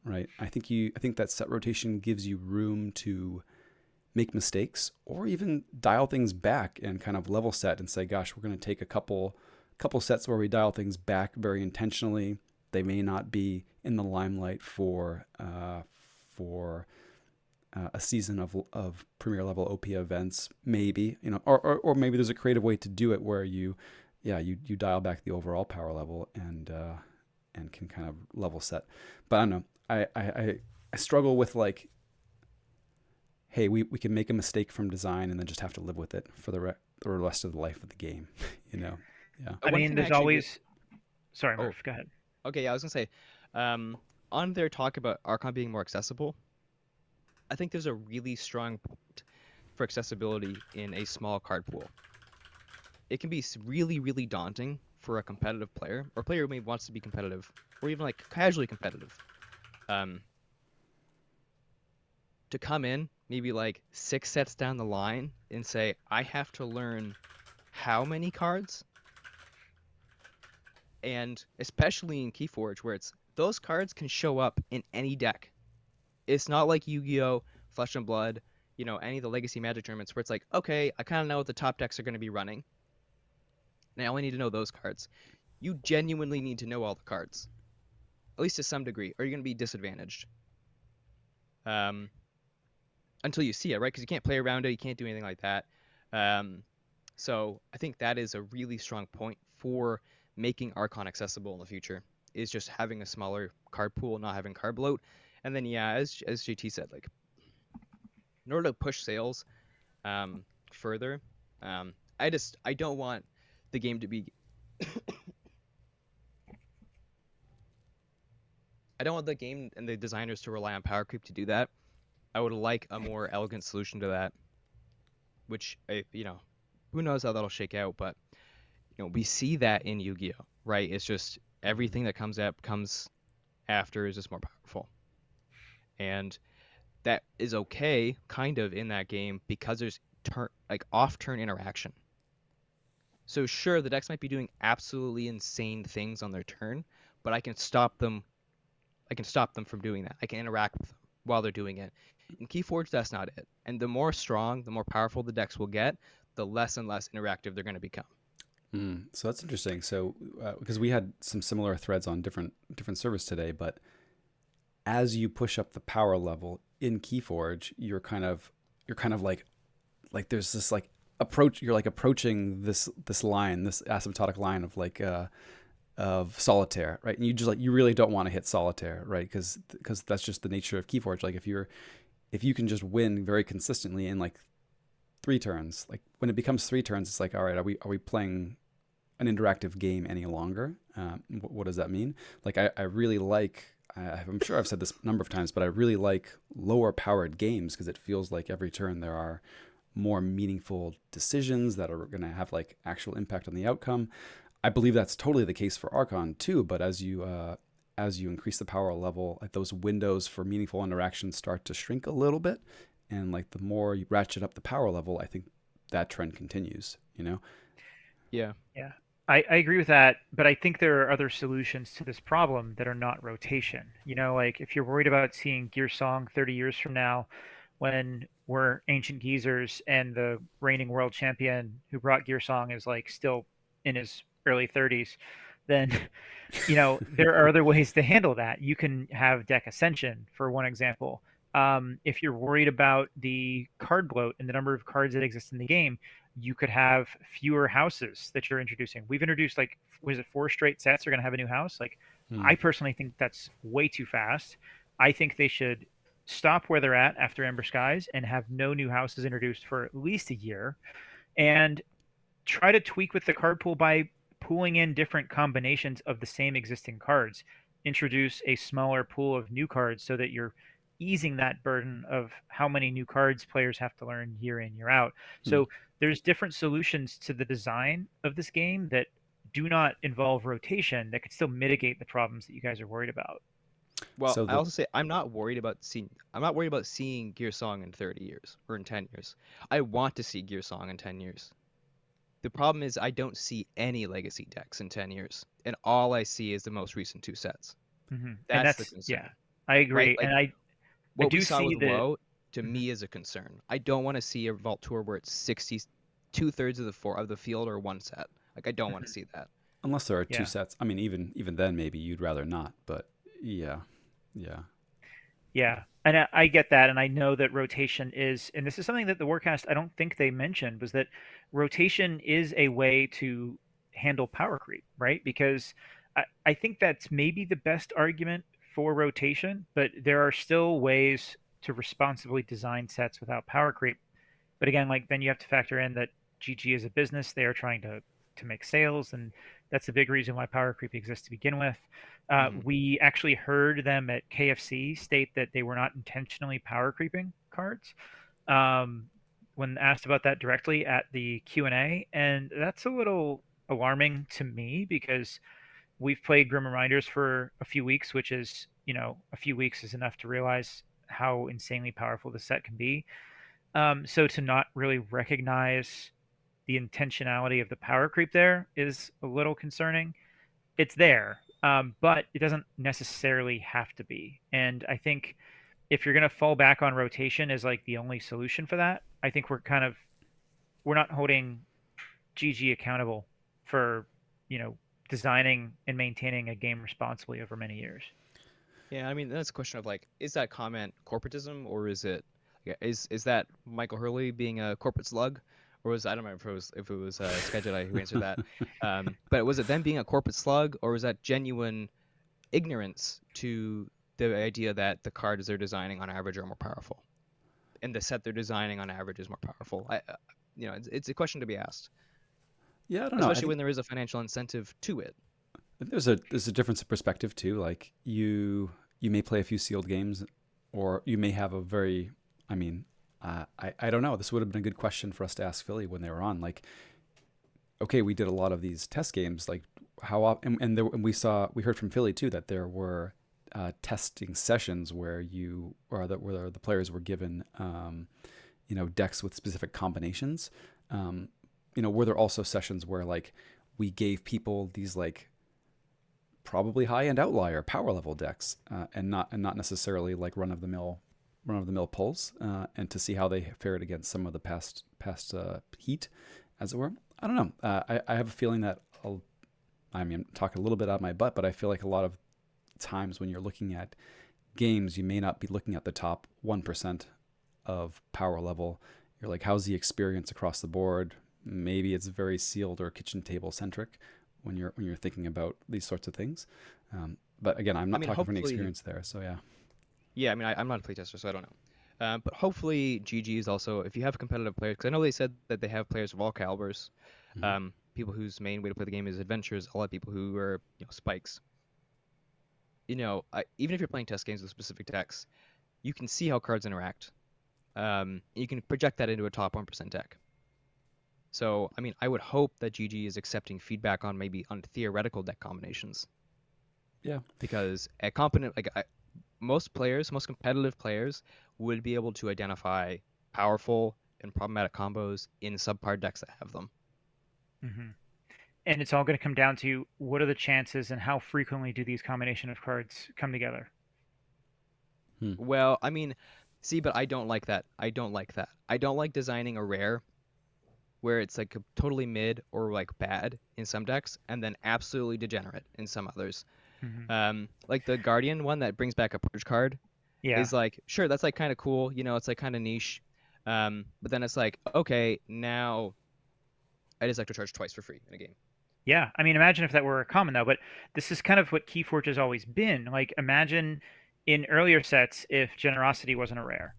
right? I think that set rotation gives you room to make mistakes or even dial things back and kind of level set and say, gosh, we're going to take a couple sets where we dial things back very intentionally. They may not be in the limelight for a season of premier level OP events, maybe, or maybe there's a creative way to do it where you dial back the overall power level and can kind of level set. But I don't know. I struggle with like, hey, we can make a mistake from design and then just have to live with it for the rest of the life of the game, Yeah. I mean, there's always. Sorry, Oh, Murph. Go ahead. okay, yeah, I was gonna say, on their talk about Archon being more accessible, I think there's a really strong point for accessibility in a small card pool. It can be really, really daunting for a competitive player, or a player who maybe wants to be competitive, or even like casually competitive, to come in maybe like 6 sets down the line and say, I have to learn how many cards, and especially in Keyforge, where those cards can show up in any deck. It's not like Yu-Gi-Oh, Flesh and Blood, any of the Legacy Magic tournaments where it's like, okay, I kind of know what the top decks are going to be running. And I only need to know those cards. You genuinely need to know all the cards, at least to some degree, or you're going to be disadvantaged. Until you see it, right? Because you can't play around it, you can't do anything like that. So I think that is a really strong point for making Archon accessible in the future. is just having a smaller card pool, not having card bloat. And then yeah, as JT said, like in order to push sales further, I don't want the game to be I don't want the game and the designers to rely on power creep to do that. I would like a more elegant solution to that, which who knows how that'll shake out, but we see that in Yu-Gi-Oh, right? It's just everything that comes after is just more powerful. And that is okay kind of in that game because there's off-turn interaction. So sure, the decks might be doing absolutely insane things on their turn, but I can stop them from doing that. I can interact with them while they're doing it. In Keyforge, that's not it. And the more strong, the more powerful the decks will get, the less and less interactive they're going to become. So that's interesting. So because we had some similar threads on different servers today, but as you push up the power level in Keyforge, you're kind of like there's this like approach. You're like approaching this line, this asymptotic line of like of solitaire, right? And you really don't want to hit solitaire, right? Because that's just the nature of Keyforge. Like if you can just win very consistently in like 3 turns, like when it becomes 3 turns, it's like, all right, are we playing an interactive game any longer? What does that mean? Like I really like. I'm sure I've said this a number of times, but I really like lower powered games because it feels like every turn there are more meaningful decisions that are going to have like actual impact on the outcome. I believe that's totally the case for Archon too, but as you increase the power level, like those windows for meaningful interactions start to shrink a little bit, and like the more you ratchet up the power level, I think that trend continues. Yeah. Yeah, I agree with that, but I think there are other solutions to this problem that are not rotation. Like if you're worried about seeing Gear Song 30 years from now, when we're ancient geezers and the reigning world champion who brought Gear Song is like still in his early 30s, then there are other ways to handle that. You can have deck ascension, for one example. If you're worried about the card bloat and the number of cards that exist in the game, you could have fewer houses that you're introducing. We've introduced like, was it 4 straight sets are going to have a new house? Like, I personally think that's way too fast. I think they should stop where they're at after Ember Skies and have no new houses introduced for at least a year, and try to tweak with the card pool by pooling in different combinations of the same existing cards. Introduce a smaller pool of new cards so that you're easing that burden of how many new cards players have to learn year in, year out. So there's different solutions to the design of this game that do not involve rotation that could still mitigate the problems that you guys are worried about. Well, I also say I'm not worried about seeing Gear Song in 30 years or in 10 years. I want to see Gear Song in 10 years. The problem is I don't see any legacy decks in 10 years, and all I see is the most recent 2 sets. That's the concern. Yeah, I agree. Right? Like, and what do we saw see with WoW to me is a concern. I don't want to see a Vault Tour where it's 60 2/3 of the field or 1 set. Like I don't want to see that. Unless there are 2 sets. I mean, even then maybe you'd rather not, but yeah. And I get that, and I know that rotation is, and this is something that the Warcast, I don't think they mentioned, was that rotation is a way to handle power creep, right? Because I think that's maybe the best argument for rotation, but there are still ways to responsibly design sets without power creep. But again, like then you have to factor in that GG is a business; they are trying to make sales, and that's a big reason why power creep exists to begin with. We actually heard them at KFC state that they were not intentionally power creeping cards when asked about that directly at the Q&A, and that's a little alarming to me because we've played Grim Reminders for a few weeks, which is, a few weeks is enough to realize how insanely powerful the set can be. So to not really recognize the intentionality of the power creep there is a little concerning. It's there, but it doesn't necessarily have to be. And I think if you're going to fall back on rotation as like the only solution for that, I think we're not holding GG accountable for, designing and maintaining a game responsibly over many years. Yeah, I mean that's a question of like, is that comment corporatism or is it, is that Michael Hurley being a corporate slug, or was, I don't remember if it was Sky Jedi who answered that, but was it them being a corporate slug, or was that genuine ignorance to the idea that the cards they're designing on average are more powerful, and the set they're designing on average is more powerful. It's a question to be asked, Yeah, I don't know. I especially think when there is a financial incentive to it. there's a difference of perspective too. Like you may play a few sealed games, or you may have a very. I mean, I don't know. This would have been a good question for us to ask Philly when they were on. Like, okay, we did a lot of these test games. Like, how often? And we heard from Philly too that there were testing sessions where where the players were given decks with specific combinations. Were there also sessions where like we gave people these like probably high end outlier power level decks, and not necessarily like run of the mill pulls, and to see how they fared against some of the past heat, as it were. I don't know. I have a feeling that I'm talking a little bit out of my butt, but I feel like a lot of times when you're looking at games, you may not be looking at the top 1% of power level. You're like, how's the experience across the board? Maybe it's very sealed or kitchen table centric when you're thinking about these sorts of things. But again, I'm I not mean, talking from any hopefully, experience there, so yeah. yeah. I mean, I'm not a playtester, so I don't know. But hopefully, GG is also, if you have competitive players, because I know they said that they have players of all calibers, Mhm. people whose main way to play the game is adventures, a lot of people who are spikes. Even if you're playing test games with specific decks, you can see how cards interact. You can project that into a top 1% deck. So, I mean, I would hope that GG is accepting feedback on maybe on theoretical deck combinations, Yeah. because most players, most competitive players, would be able to identify powerful and problematic combos in subpar decks that have them. Hmm. And it's all going to come down to what are the chances and how frequently do these combination of cards come together? Hmm. Well, I mean, see, but I don't like that. I don't like designing a rare where it's like totally mid or like bad in some decks and then absolutely degenerate in some others. Hmm. Like the Guardian one that brings back a purge card Yeah. is like, sure, that's like kind of cool, it's like kind of niche. But then it's like, okay, now I just like to charge twice for free in a game. Yeah. I mean, imagine if that were a common though, but this is kind of what Keyforge has always been. Like, imagine in earlier sets if generosity wasn't a rare,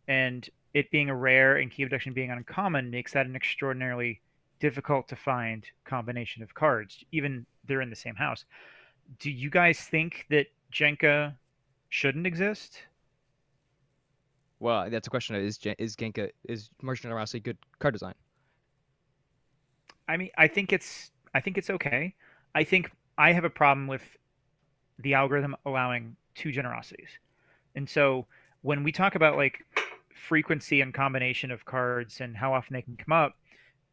and it being a rare and key abduction being uncommon makes that an extraordinarily difficult to find combination of cards, even they're in the same house. Do you guys think that Jenka shouldn't exist? Well, that's a question. Is Martian Generosity good card design? I mean, I think it's okay. I think I have a problem with the algorithm allowing two generosities. And so when we talk about like frequency and combination of cards and how often they can come up,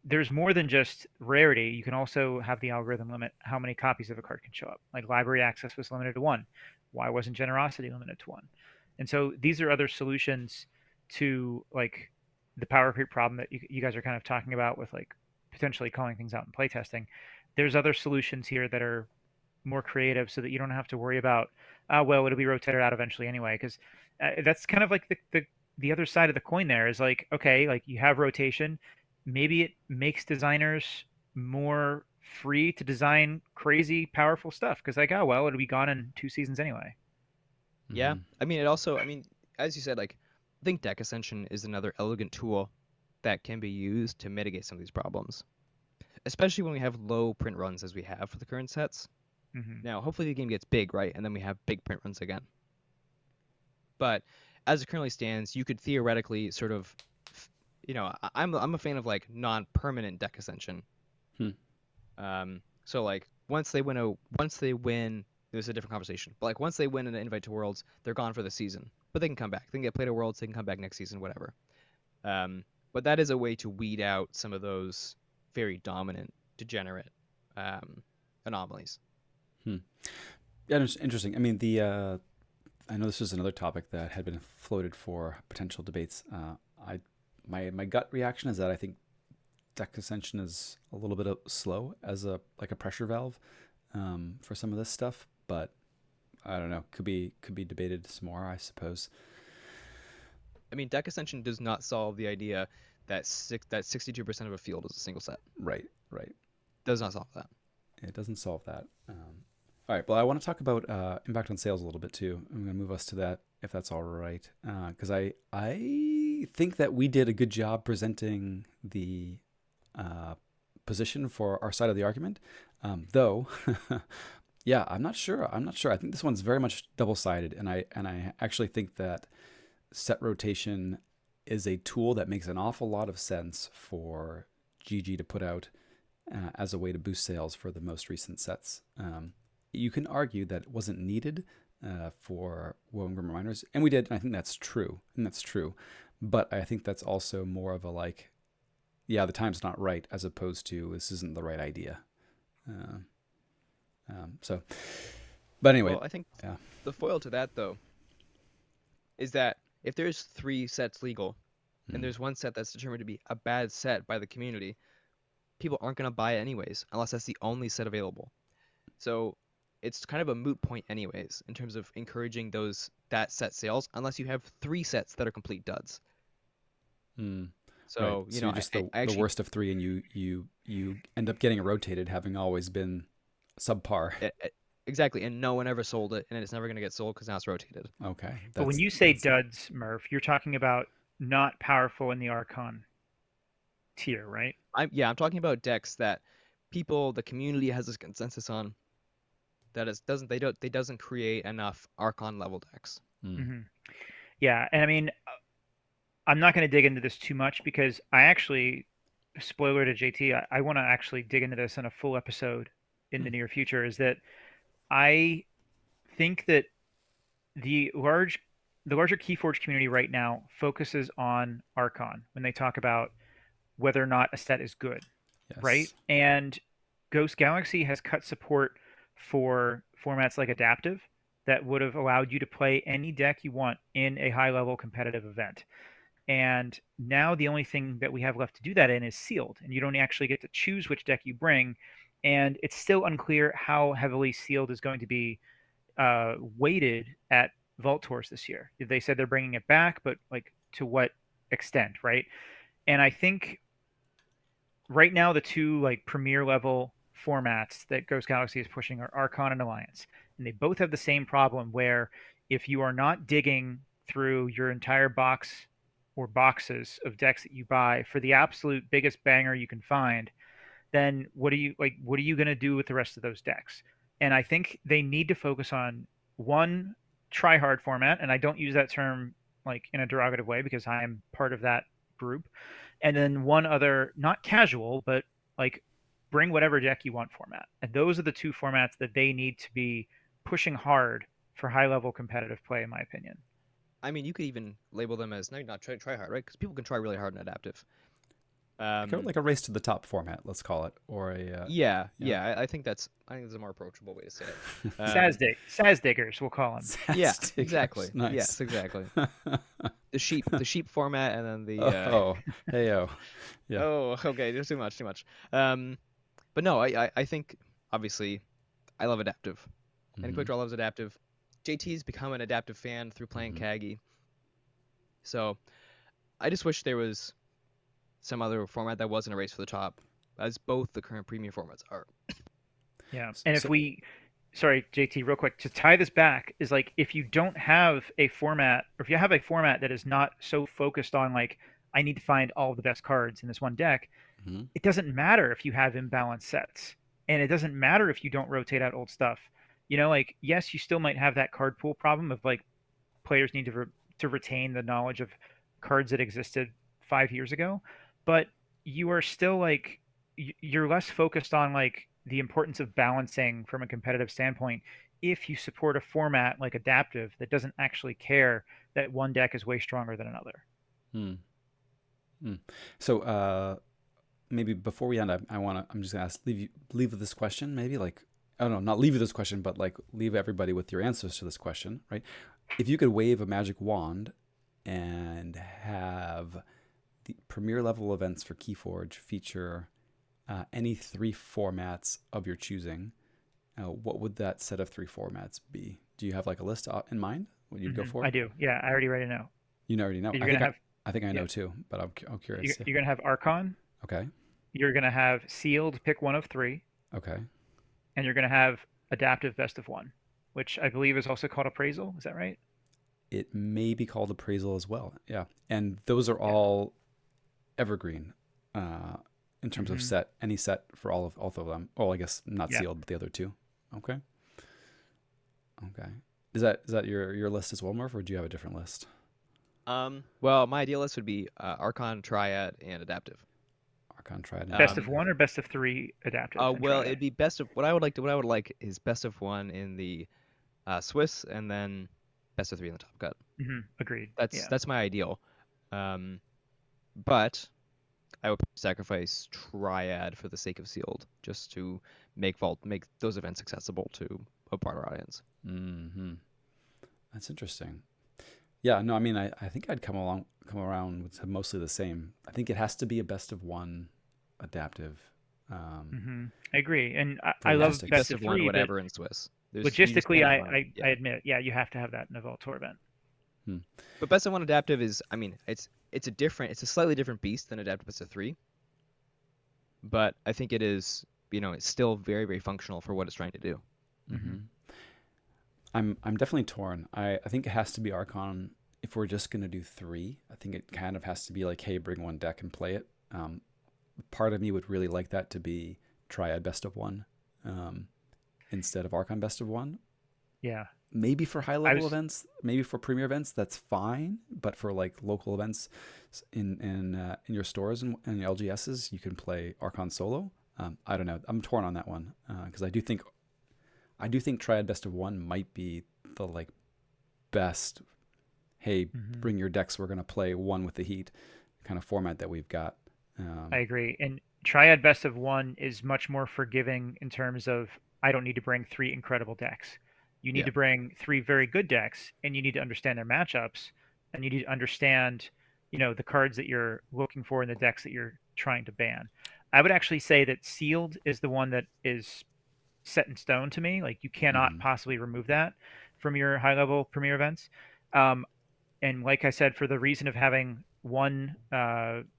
there's more than just rarity. You can also have the algorithm limit how many copies of a card can show up. Like library access was limited to one. Why wasn't generosity limited to one? And so these are other solutions to like the power creep problem that you guys are kind of talking about with like potentially calling things out in playtesting. There's other solutions here that are more creative so that you don't have to worry about, well, it'll be rotated out eventually anyway. Because that's kind of like the other side of the coin there is like, okay, like you have rotation. Maybe it makes designers more free to design crazy, powerful stuff because, like, oh, well, it'll be gone in 2 seasons anyway. Yeah. Hmm. I mean, as you said, like, I think deck ascension is another elegant tool that can be used to mitigate some of these problems, especially when we have low print runs as we have for the current sets. Hmm. Now, hopefully the game gets big, right? And then we have big print runs again. But as it currently stands, you could theoretically sort of, I'm a fan of like non-permanent deck ascension. Hmm. So like once they win, there's a different conversation. But like once they win an invite to Worlds, they're gone for the season. But they can come back. They can get played at Worlds. They can come back next season, whatever. But that is a way to weed out some of those very dominant, degenerate anomalies. Hmm. Yeah, it's interesting. I mean, I know this is another topic that had been floated for potential debates. I my gut reaction is that I think deck ascension is a little bit slow as a pressure valve, for some of this stuff, but I don't know. Could be debated some more, I suppose. I mean, deck ascension does not solve the idea that 62% of a field is a single set. Right, right. Does not solve that. It doesn't solve that. All right. Well, I want to talk about impact on sales a little bit too. I'm going to move us to that if that's all right, because I think that we did a good job presenting the uh, position for our side of the argument. Though, yeah, I'm not sure. I'm not sure. I think this one's very much double sided, and I actually think that set rotation is a tool that makes an awful lot of sense for GG to put out as a way to boost sales for the most recent sets. You can argue that it wasn't needed for Woven Reminders, and we did, and I think that's true, But I think that's also more of a like, yeah, the time's not right, as opposed to this isn't the right idea. So, but anyway, Well, I think yeah. the foil to that though is that if there's 3 sets legal and there's one set that's determined to be a bad set by the community, people aren't going to buy it anyways unless that's the only set available. So it's kind of a moot point anyways in terms of encouraging that set sales unless you have 3 sets that are complete duds. Right. So, So you're just the worst of 3, and you end up getting it rotated, having always been subpar. Exactly, and no one ever sold it, and it's never going to get sold because now it's rotated. Okay. But when you say duds, Murph, you're talking about not powerful in the Archon tier, right? I'm talking about decks that the community has this consensus on that doesn't create enough Archon level decks. Mm-hmm. Yeah, and I mean, I'm not going to dig into this too much because I actually, spoiler to JT, I want to actually dig into this in a full episode in the near future. Is that I think that the larger Keyforge community right now focuses on Archon when they talk about whether or not a set is good, right? Yes. And Ghost Galaxy has cut support for formats like Adaptive that would have allowed you to play any deck you want in a high level competitive event. And now the only thing that we have left to do that in is sealed, and you don't actually get to choose which deck you bring. And it's still unclear how heavily sealed is going to be weighted at Vault Tours this year. They said they're bringing it back, but like to what extent, right? And I think right now the two like premier level formats that Ghost Galaxy is pushing are Archon and Alliance, and they both have the same problem where if you are not digging through your entire box or boxes of decks that you buy for the absolute biggest banger you can find, then what are you going to do with the rest of those decks? And I think they need to focus on one try hard format, and I don't use that term like in a derogative way because I am part of that group. And then one other not casual but like bring whatever deck you want format. And those are the two formats that they need to be pushing hard for high level competitive play, in my opinion. I mean, you could even label them as not try hard, right? Because people can try really hard in Adaptive. Like a race to the top format, let's call it, or a yeah. I think that's a more approachable way to say it. Saz diggers, we'll call them. Yeah, Stickers. exactly. Nice. Yes, exactly. The sheep format, and then the yeah. Oh, okay, there's too much. But no, I think obviously I love Adaptive, and Quick Draw loves Adaptive. JT's become an Adaptive fan through playing Kagi. So I just wish there was some other format that wasn't a race for the top, as both the current premium formats are. Yeah, and sorry, JT, real quick, to tie this back is like if you don't have a format, or if you have a format that is not so focused on like I need to find all the best cards in this one deck, it doesn't matter if you have imbalanced sets, and it doesn't matter if you don't rotate out old stuff. You know, like yes, you still might have that card pool problem of like players need to retain the knowledge of cards that existed 5 years ago, but you are still like you're less focused on like the importance of balancing from a competitive standpoint if you support a format like Adaptive that doesn't actually care that one deck is way stronger than another. So maybe before we end, I'm just gonna leave this question, maybe like I don't know, not leave you this question, but like leave everybody with your answers to this question, right? If you could wave a magic wand and have the premier level events for Keyforge feature any 3 formats of your choosing, what would that set of 3 formats be? Do you have like a list in mind? What you'd go for? I do. Yeah, I already ready to know. You already know. I think I know too, but I'm curious. You're gonna have Archon. Okay. You're gonna have sealed. Pick one of 3. Okay. And you're gonna have adaptive best of one, which I believe is also called appraisal. Is that right? It may be called appraisal as well. Yeah. And those are Yeah. all evergreen uh, in terms of Hmm. set, any set for all of them. Oh, I guess not Yeah. sealed, but the other two. Okay. Okay. Is that your list as well, Murph, or do you have a different list? Well, my ideal list would be Archon, Triad, and Adaptive. Archon, Triad, and Best of Um, Adaptive. one or best of three adaptive and well, triad? it'd be best of what I would like is best of one in the Swiss, and then best of three in the Top Cut. Agreed. That's Yeah. that's my ideal. Um, but I would sacrifice Triad for the sake of Sealed, just to make those events accessible to a broader audience. Hmm. That's interesting. Yeah, no, I mean, I think I'd come around with mostly the same. I think it has to be a best of one adaptive um, I agree, and I for It has love to be best best of of one, three, but whatever in Swiss. You just logistically, can't I, run. I Yeah. I admit, yeah, you have to have that in a Voltor event. hmm. But best of one adaptive is, I mean, it's a slightly different beast than adaptive best of three, but I think it is, it's still very, very functional for what it's trying to do. Hmm. Hmm. I'm definitely torn. I think it has to be Archon if we're just gonna do three. I think it kind of has to be like, hey, bring one deck and play it. Part of me would really like that to be Triad best of one um, instead of Archon best of one. Yeah, Maybe for high I level was. events, maybe for premier events, that's fine. But for like local events in your stores and your LGSs, you can play Archon solo. I don't know. I'm torn on that one because I do think Triad Best of One might be the like best. Hey, Mhm. bring your decks. We're gonna play one with the Heat kind of format that we've got. I Um, agree. And Triad Best of One is much more forgiving in terms of I don't need to bring three incredible decks. You need Yeah. to bring three very good decks, and you need to understand their matchups, and you need to understand, the cards that you're looking for in the decks that you're trying to ban. I would actually say that Sealed is the one that is set in stone to me. Like you cannot mhm. possibly remove that from your high level premier events. Um, and like I said, for the reason of having one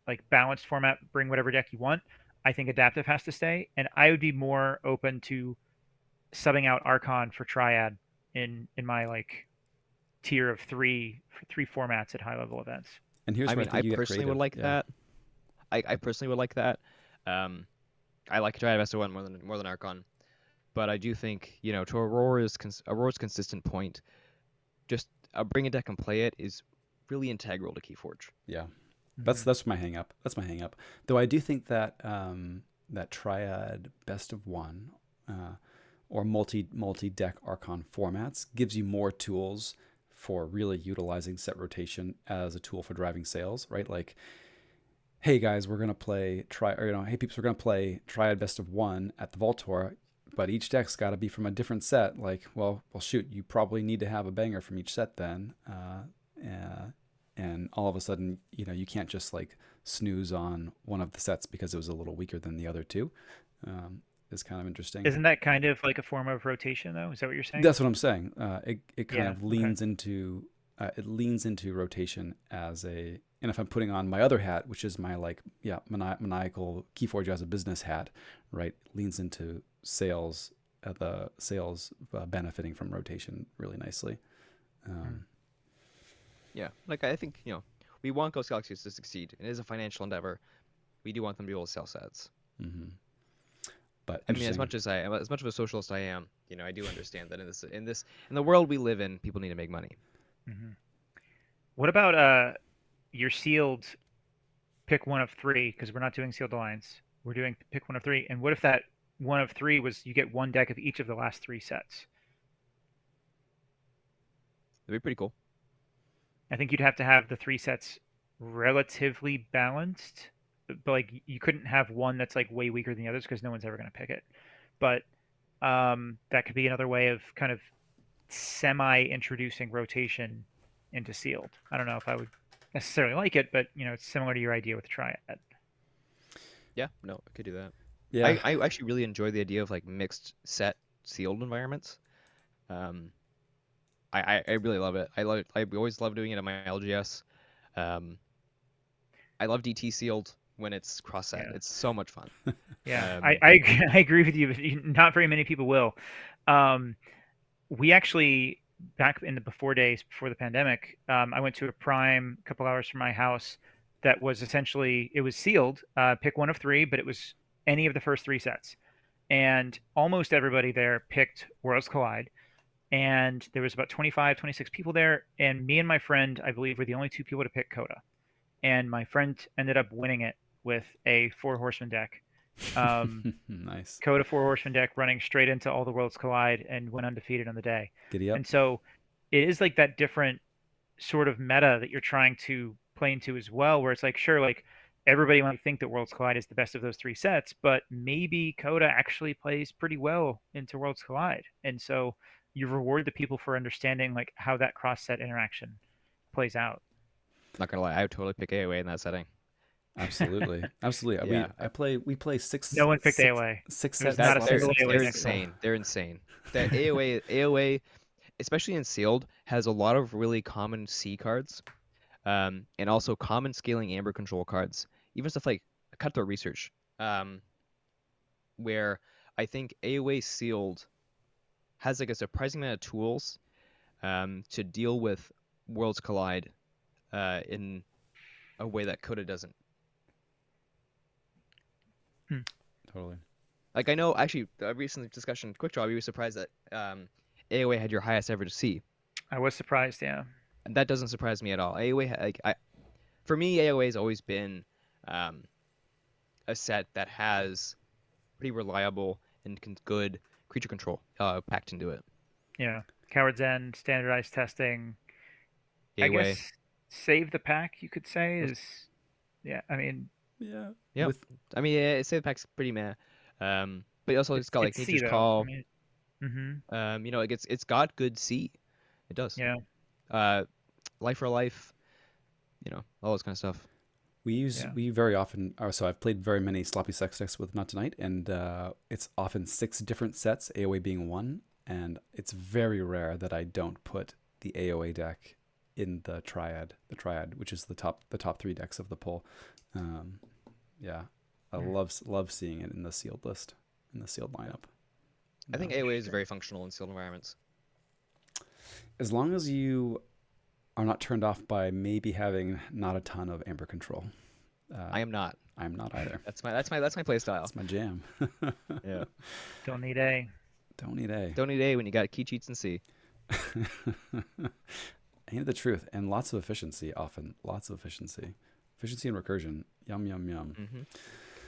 like balanced format, bring whatever deck you want. I think adaptive has to stay, and I would be more open to subbing out Archon for Triad in my like tier of three formats at high level events. And here's I where I mean, I think you get personally would creative. like Yeah. that. I personally would like that. Um, I like Triad best of one more than Archon, but I do think, to Aurora's consistent point, just bring a deck and play it is really integral to Keyforge. Yeah. That's Hmm. that's my hang up. That's my hang up. Though I do think that that Triad Best of One uh, or multi deck Archon formats gives you more tools for really utilizing set rotation as a tool for driving sales, right? Like, hey guys, we're gonna play hey peeps, we're gonna play Triad Best of One at the Vault Tour, but each deck's got to be from a different set. Like, well, shoot, you probably need to have a banger from each set then. And all of a sudden, you can't just like snooze on one of the sets because it was a little weaker than the other two. Is kind of interesting. Isn't that kind of like a form of rotation, though? Is that what you're saying? That's what I'm saying. It kind Yeah. of Okay. leans into rotation as and if I'm putting on my other hat, which is my like maniacal Keyforge as a business hat, right, leans into sales, the sales benefiting from rotation really nicely. Hmm. Um, Yeah, like I think, we want Ghost Galaxies to succeed. It is a financial endeavor. We do want them to be able to sell sets. mhm. But I mean, as interesting. much as as much of a socialist I am, I do understand that in the world we live in, people need to make money. Hmm. What about your sealed pick one of three? Because we're not doing sealed alliance. We're doing pick one of three. And what if that one of three was you get one deck of each of the last three sets? It'd be pretty cool. I think you'd have to have the three sets relatively balanced, but like you couldn't have one that's like way weaker than the others because no one's ever going to pick it. But that could be another way of kind of semi introducing rotation into sealed. I don't know if I would necessarily like it, but it's similar to your idea with triad. Yeah, no, I could do that. Yeah. I actually really enjoy the idea of like mixed set sealed environments. Um, I really love it. I always love doing it at my LGS. Um, I love DT sealed when it's cross set. Yeah. It's so much fun. Yeah, Um, I agree with you, but not very many people will. Um, we actually, back in the before days before the pandemic, I went to a Prime a couple hours from my house that was essentially, it was sealed, pick one of three, but it was any of the first three sets. And almost everybody there picked Worlds Collide. And there was about 25, 26 people there. And me and my friend, I believe, were the only two people to pick Coda. And my friend ended up winning it with a Four Horseman deck. Um, Nice. Coda Four Horseman deck running straight into All the Worlds Collide and went undefeated on the day. Giddy up. And so it is like that different sort of meta that you're trying to play into as well, where it's like, sure, like everybody might think that Worlds Collide is the best of those three sets, but maybe Coda actually plays pretty well into Worlds Collide. And so you reward the people for understanding like how that cross set interaction plays out. not gonna lie, I would totally pick AOA in that setting. Absolutely. Absolutely. Yeah, We play six No one picked six AOA. six There's sets not a sloppy single sets. AOA they're next to them. insane. They're insane. That AOA, especially in sealed, has a lot of really common C cards, and also common scaling amber control cards. Even stuff like Cutthroat Research, where I think AOA sealed has like a surprising amount of tools, to deal with Worlds Collide, in a way that Coda doesn't. Totally. Like I know actually a recent discussion, quick draw, we were surprised that AOA had your highest ever to C. I was surprised, yeah. And that doesn't surprise me at all. For me, AOA has always been, um, a set that has pretty reliable and good creature control, packed into it. Yeah. Coward's End, standardized testing. I AOA. guess save the pack, you could say, is yeah. I mean, Yeah. Yeah. With I mean, yeah, Save the Pack's pretty meh. But it also it's got like it's C Nature's though. I Call. mean, Like it's got good C. It does. yeah. Life for Life. All those kind of stuff. Yeah. we very often so I've played very many sloppy sex decks with Not Tonight, and it's often 6 different sets, AOA being one, and it's very rare that I don't put the AOA deck in the triad, which is the top 3 decks of the pool. Yeah, I love seeing it in the sealed list, in the sealed lineup. I think AOA is very functional in sealed environments. As long as you are not turned off by maybe having not a ton of amber control. I am not. I'm not either. That's my play style. That's my jam. Yeah. Don't need A. Don't need A. Don't need A when you got key cheats and C. Ain't the truth. And lots of efficiency often. Lots of efficiency. Efficiency and recursion. Yum, yum, yum. Mm-hmm.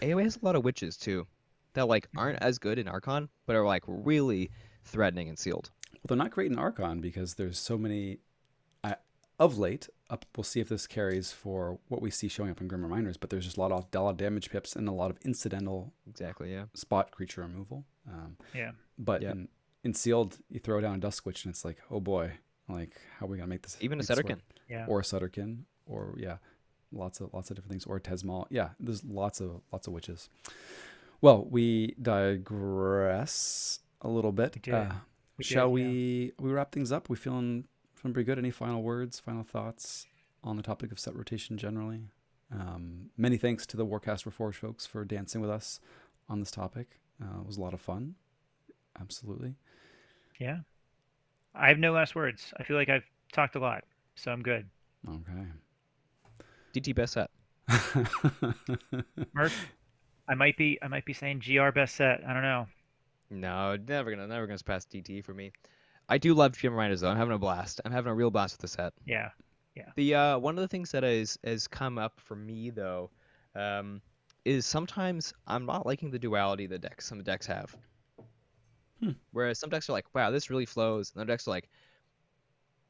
AOA has a lot of witches too, that like aren't as good in Archon, but are like really threatening and sealed. Well, they're not great in Archon because there's so many. Of late, we'll see if this carries for what we see showing up in Grim Reminders, but there's just a lot of damage pips and a lot of incidental spot creature removal. Yeah. But in sealed, you throw down a Dusk Witch and it's like, oh boy, like how are we gonna make this? Even a make this Sutterkin. work? Yeah. Or a Sutterkin, or lots of different things, or Tesmal. Yeah, there's lots of witches. Well, we digress a little bit. Shall we wrap things up? We feeling pretty good. Any final words, final thoughts on the topic of set rotation generally? Many thanks to the Warcast Reforged folks for dancing with us on this topic. It was a lot of fun. Absolutely. Yeah. I have no last words. I feel like I've talked a lot, so I'm good. Okay. DT best set. Murph, I might be saying GR best set. I don't know. No, never gonna surpass DT for me. I do love Gym Reminders though. I'm having a blast. I'm having a real blast with the set. Yeah. Yeah. The one of the things that has come up for me though, is sometimes I'm not liking the duality the decks some decks have. Whereas some decks are like, wow, this really flows, and other decks are like,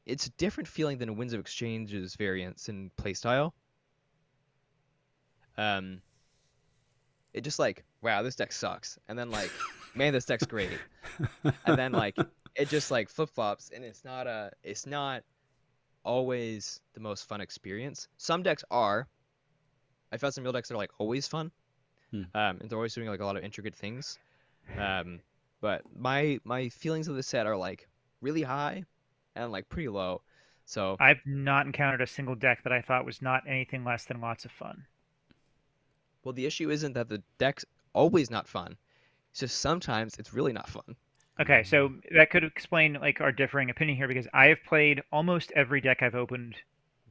it's a different feeling than Winds of Exchange's variants in playstyle. It just like, wow, this deck sucks, and then like, man, this deck's great, and then like it just like flip flops, and it's not always the most fun experience. Some decks are. I found some real decks that are like always fun, and they're always doing like a lot of intricate things. But my feelings of the set are like really high and like pretty low. So I've not encountered a single deck that I thought was not anything less than lots of fun. Well, the issue isn't that the deck's always not fun. It's just sometimes it's really not fun. Okay, so that could explain like our differing opinion here because I have played almost every deck I've opened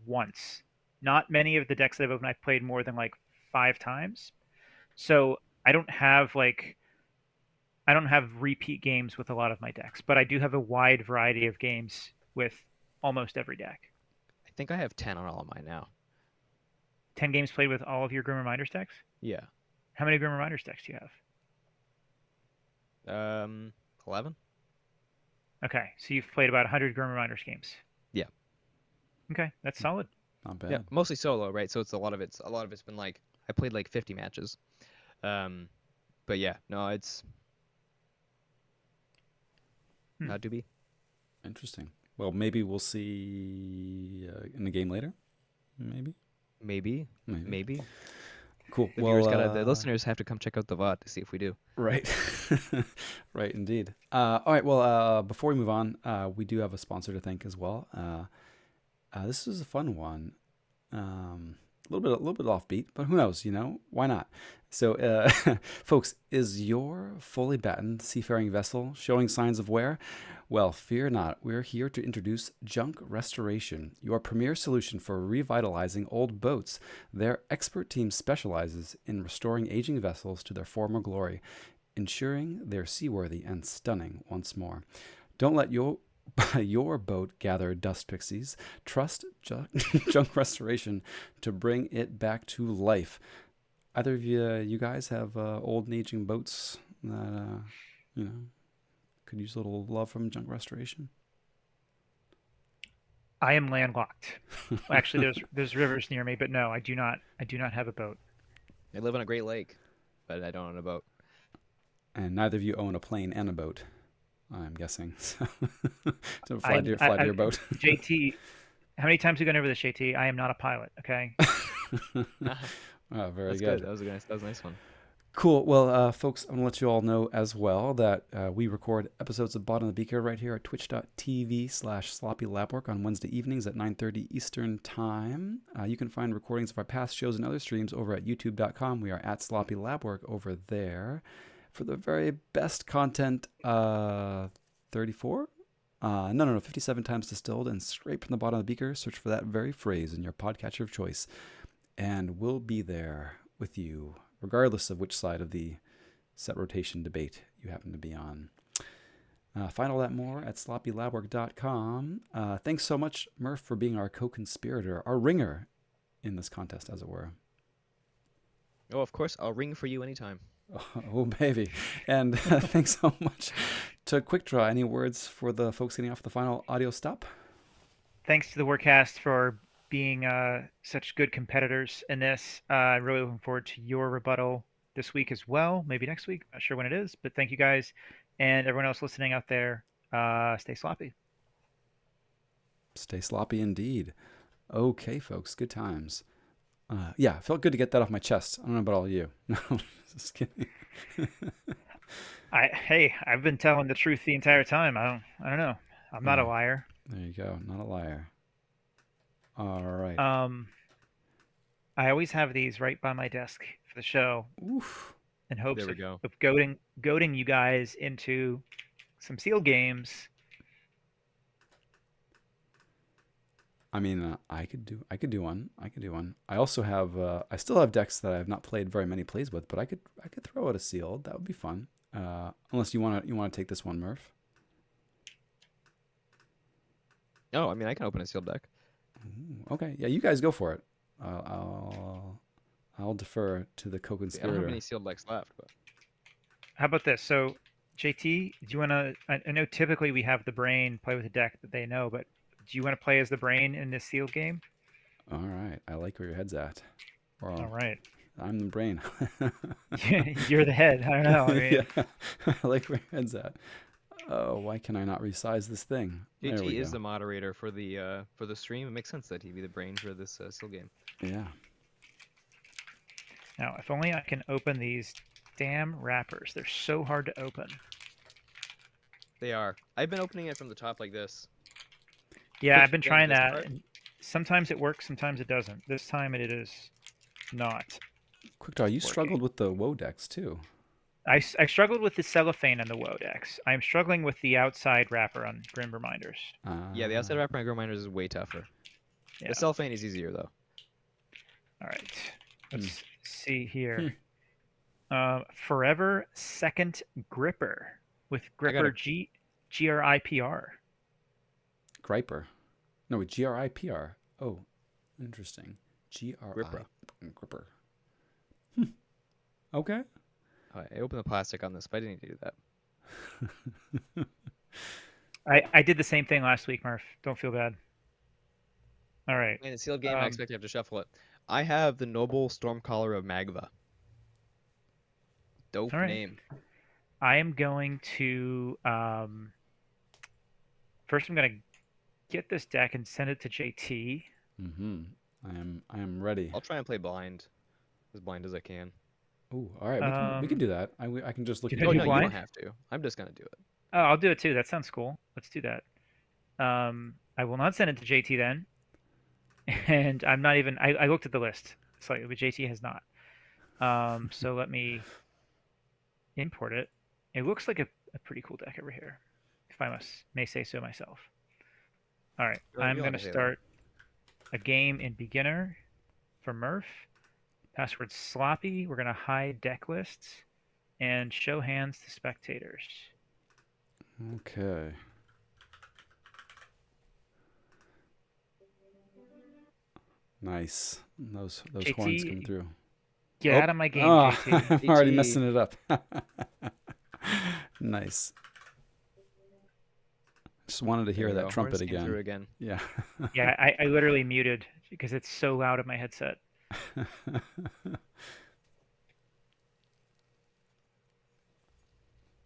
once. Not many of the decks that I've opened I've played more than like 5 times. So I don't have repeat games with a lot of my decks, but I do have a wide variety of games with almost every deck. I think I have 10 on all of mine now. 10 games played with all of your Grim Reminders decks? Yeah. How many Grim Reminders decks do you have? 11? Okay, so you've played about 100 Grim Reminders games. Yeah. Okay, that's solid. Not Yeah, bad. mostly solo, right? So it's a lot of it's been like I played like 50 matches. But yeah, no, it's not to be. Interesting. Well, maybe we'll see in the game later. Maybe. Maybe. Cool. The well, the listeners have to come check out the VOD to see if we do. Right. Right, indeed. All right. Well, before we move on, we do have a sponsor to thank as well. This is a fun one. A little bit offbeat, but who knows? Why not? So, folks, is your fully battened seafaring vessel showing signs of wear? Well, fear not. We're here to introduce Junk Restoration, your premier solution for revitalizing old boats. Their expert team specializes in restoring aging vessels to their former glory, ensuring they're seaworthy and stunning once more. Don't let your boat gather dust pixies. Trust Junk Restoration to bring it back to life. Either of you guys have old and aging boats that could use a little love from Junk Restoration? I am landlocked. Actually, there's rivers near me, but no, I do not have a boat. I live on a great lake, but I don't own a boat. And neither of you own a plane and a boat, I'm guessing. So fly to your boat. JT, how many times have you gone over this, JT? I am not a pilot, okay? Oh, very That's good. That was a nice one. Cool. Well, folks, I'm going to let you all know as well that we record episodes of Bottom of the Beaker right here at twitch.tv/sloppylabwork on Wednesday evenings at 9:30 Eastern Time. You can find recordings of our past shows and other streams over at youtube.com. We are at Sloppy Labwork over there. For the very best content, 34? No, 57 times distilled and straight from the bottom of the beaker. Search for that very phrase in your podcatcher of choice. And we'll be there with you, regardless of which side of the set rotation debate you happen to be on. Find all that more at sloppylabwork.com. Thanks so much, Murph, for being our co-conspirator, our ringer in this contest, as it were. Oh, of course, I'll ring for you anytime. Oh, baby. And thanks so much to Quick Draw. Any words for the folks getting off the final audio stop? Thanks to the Warcast for being such good competitors in this. I'm really looking forward to your rebuttal this week as well. Maybe next week. Not sure when it is, but thank you guys. And everyone else listening out there, stay sloppy. Stay sloppy indeed. Okay, folks. Good times. Yeah, felt good to get that off my chest. I don't know about all of you. No, just kidding. I've been telling the truth the entire time. I don't know. I'm not a liar. There you go. Not a liar. All right. I always have these right by my desk for the show. Oof. In hopes There we go. of goading you guys into some sealed games. I mean, I could do one. I also have I still have decks that I have not played very many plays with, but I could throw out a sealed. That would be fun. Unless you want to take this one, Murph. Oh, I mean, I can open a sealed deck. Ooh, okay, yeah, you guys go for it. I'll defer to the I co-conspirator. don't have any sealed decks left, but How about this? So, JT, do you want to? I know typically we have the brain play with a deck that they know, but do you want to play as the brain in this sealed game? All right, I like where your head's at. Well, All right. I'm the brain. You're the head. I don't know. I mean, Yeah, I like where your head's at. Oh, why can I not resize this thing? There JT we is go. the moderator for the stream. It makes sense that he'd be the brain for this sealed game. Yeah. now, if only I can open these damn wrappers. They're so hard to open. They are. I've been opening it from the top like this. Yeah, Push I've been down trying this that. part. And sometimes it works, sometimes it doesn't. This time it is not. Quick draw. You working. struggled with the woe decks too. I struggled with the cellophane and the woe decks. I'm struggling with the outside wrapper on Grim Reminders. Yeah, the outside wrapper on Grim Miners is way tougher. Yeah. The cellophane is easier though. All right. Let's see Hmm. here. Forever Second Gripper with Gripper GRIPR. Griper. No, GRIPR. Oh, interesting. Gripper. Gripper. Okay. I opened the plastic on this, but I didn't need to do that. I did the same thing last week, Murph. Don't feel bad. All right. In a sealed game, I expect you have to shuffle it. I have the Noble Stormcaller of Magva. Dope name. I am going to first. I'm going to get this deck and send it to JT. Mm-hmm. I am ready. I'll try and play blind as I can. Oh, all right. We can do that. I can just look. Can at I do no, you blind? don't have to. I'm just gonna do it. Oh, I'll do it too. That sounds cool. Let's do that. I will not send it to JT then. And I'm not even. I looked at the list slightly, but JT has not. So let me import it. It looks like a pretty cool deck over here, if I may say so myself. All right, I'm going to start a game in beginner for Murph. Password sloppy. We're going to hide deck lists and show hands to spectators. Okay. Nice. Those JT, horns coming through. Get out of my game, oh, JT. I'm already messing it up. Nice. Just wanted to hear that trumpet again. Yeah. Yeah, I literally muted because it's so loud in my headset.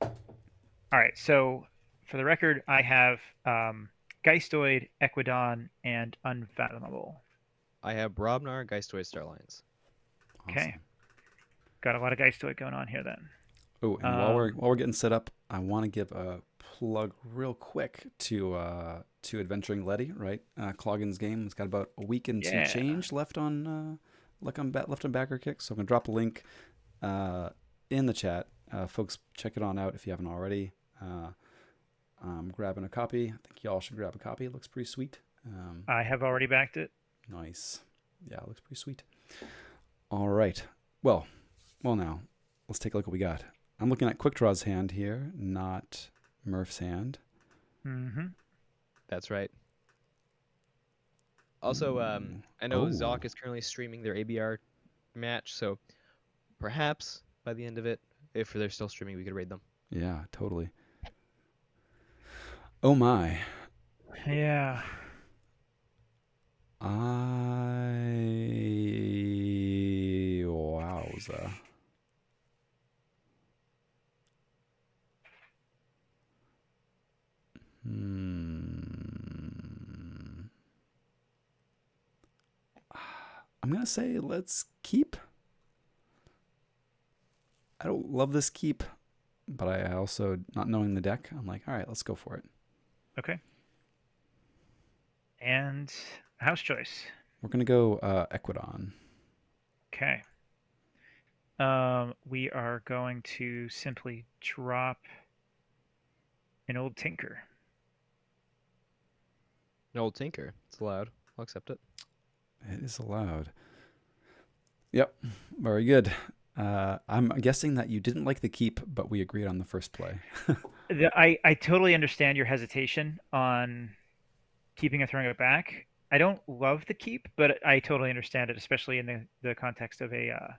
All right, so for the record, I have Geistoid, Equidon, and Unfathomable. I have Brobnar, Geistoid, Starlines. Okay. Awesome. Got a lot of Geistoid going on here then. Oh, and while we're getting set up, I want to give a plug real quick to Adventuring Letty, right? Cloggin's game. It's got about a week and some change left on Backer Kick. So I'm gonna drop a link in the chat. Folks, check it on out if you haven't already. I'm grabbing a copy. I think y'all should grab a copy. It looks pretty sweet. I have already backed it. Nice. Yeah, it looks pretty sweet. All right. Well, now let's take a look what we got. I'm looking at Quick Draw's hand here, not Murph's hand. Mm-hmm. That's right. Also, I know Zoc is currently streaming their ABR match, so perhaps by the end of it, if they're still streaming, we could raid them. Yeah, totally. Oh my. Yeah. Wowza. I'm going to say let's keep. I don't love this keep, but I also, not knowing the deck, I'm like, all right, let's go for it. Okay. And house choice. We're going to go Equidon. Okay. We are going to simply drop an old Tinker. An old Tinker. It's allowed. I'll accept it. It is allowed. Yep. Very good. I'm guessing that you didn't like the keep, but we agreed on the first play. I totally understand your hesitation on keeping and throwing it back. I don't love the keep, but I totally understand it, especially in the context of a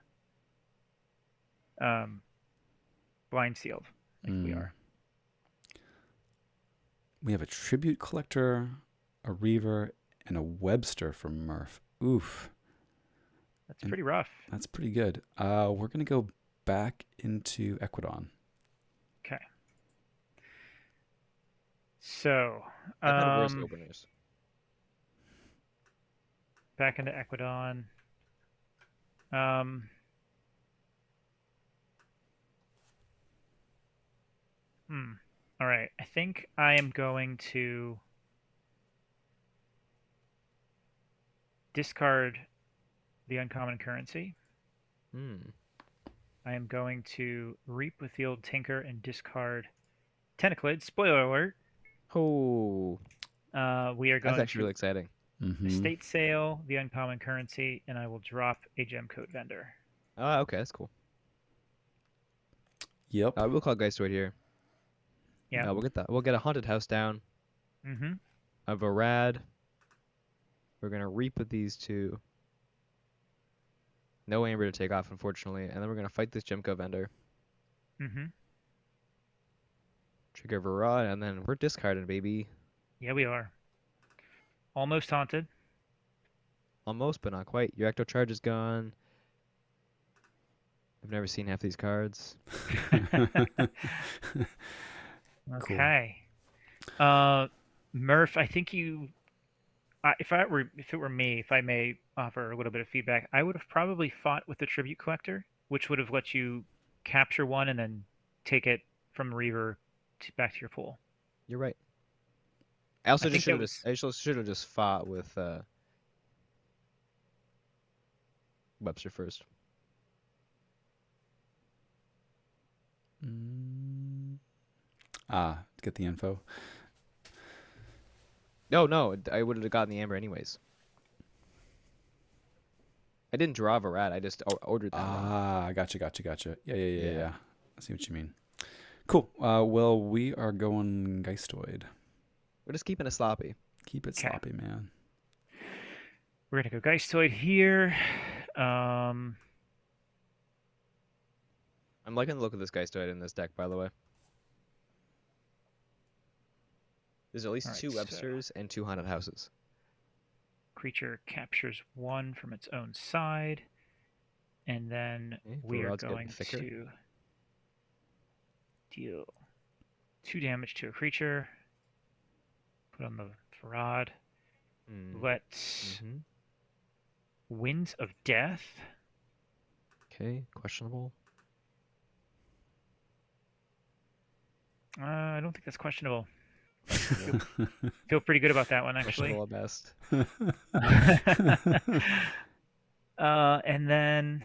blind sealed like we are. We have a Tribute Collector, a Reaver, and a Webster from Murph. Oof. That's pretty rough. That's pretty good. We're going to go back into Equidon. Okay. So, I've had worse openers. Back into Equidon. All right. I think I am going to discard the uncommon currency. Hmm. I am going to Reap with the old Tinker and discard Tentaclid. Spoiler alert. Oh, We are that's going actually to really exciting. Mm-hmm. Estate Sale, the uncommon currency, and I will drop a gem code vendor. Ah, okay, that's cool. Yep. We'll call Geistoid here. Yeah. We'll get that. We'll get a haunted house down. Mm-hmm. A Varad. We're gonna reap with these two. No Amber to take off, unfortunately, and then we're gonna fight this Gemco vendor. Mm-hmm. Trigger Varad, and then we're discarding, baby. Yeah, we are. Almost haunted. Almost, but not quite. Your Ecto Charge is gone. I've never seen half these cards. Cool. Okay. Murph, I think you. If it were me, if I may offer a little bit of feedback, I would have probably fought with the tribute collector, which would have let you capture one and then take it from Reaver back to your pool. You're right. I I also just think should that have just was. I should have just fought with Webster first. Mm. Get the info. No, I would have gotten the Amber anyways. I didn't draw Varad. I just ordered that one. Gotcha. Yeah. Yeah. I see what you mean. Cool. Well, we are going Geistoid. We're just keeping it sloppy. Keep it Okay. sloppy, man. We're gonna go Geistoid here. Um, I'm liking the look of this Geistoid in this deck, by the way. There's at least all right, two so Websters and two Haunted Houses. creature captures one from its own side, and then Okay, we are Varad's getting going thicker. to deal 2 damage to a creature. Put on the Farad. Let's Mm-hmm. Winds of Death. Okay, questionable. I don't think that's questionable. Feel pretty good about that one, actually. Questionable at best. And then,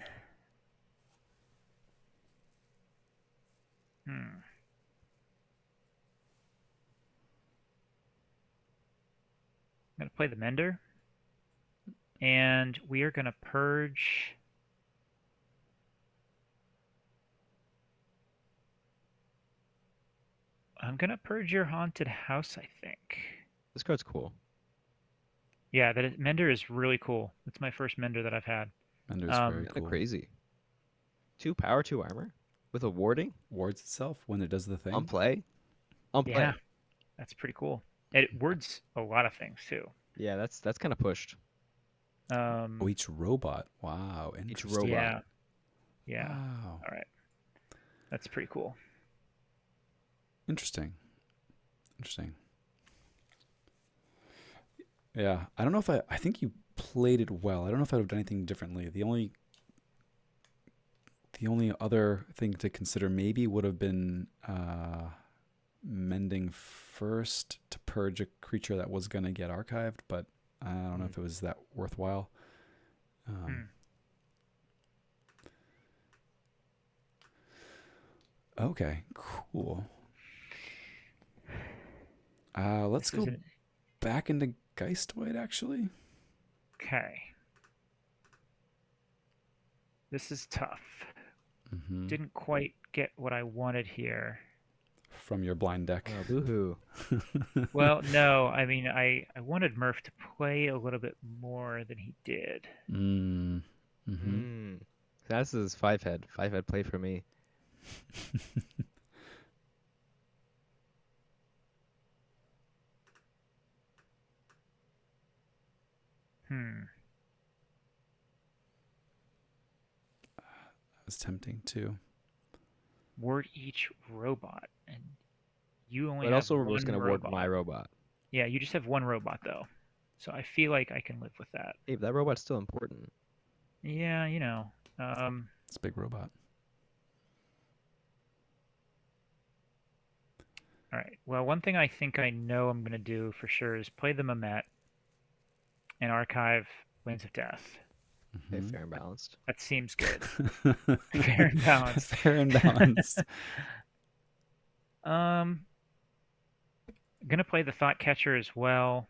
I'm going to play the Mender. And we are going to purge. I'm going to purge your Haunted House, I think. This card's cool. Yeah, Mender is really cool. It's my first Mender that I've had. Mender's very Kinda cool. crazy. 2 power, 2 armor with a warding Wards itself when it does the thing. on play. Yeah, that's pretty cool. It words a lot of things too. Yeah, that's kind of pushed. Each robot. Wow. Each Interesting. robot. Yeah. Wow. All right. That's pretty cool. Interesting. Yeah. I don't know if I think you played it well. I don't know if I'd have done anything differently. The only other thing to consider maybe would have been mending first to purge a creature that was going to get archived, but I don't know if it was that worthwhile. Okay, cool. Let's go back into Geistoid, actually. Okay. This is tough. Mm-hmm. Didn't quite get what I wanted here. From your blind deck. Oh, boohoo. Well, no. I mean, I wanted Murph to play a little bit more than he did. That's his 5-head. 5-head play for me. That was tempting too. Ward each robot, and you only But have also, one we're just gonna robot. ward my robot. Yeah, you just have one robot though, so I feel like I can live with that. Hey, but that robot's still important. Yeah, you know. It's a big robot. All right. Well, one thing I think I know I'm going to do for sure is play the Mamet and archive Winds of Death. Okay, Mhm. fair and balanced. That seems good. Fair and balanced. Fair and balanced. I'm gonna play the Thought Catcher as well.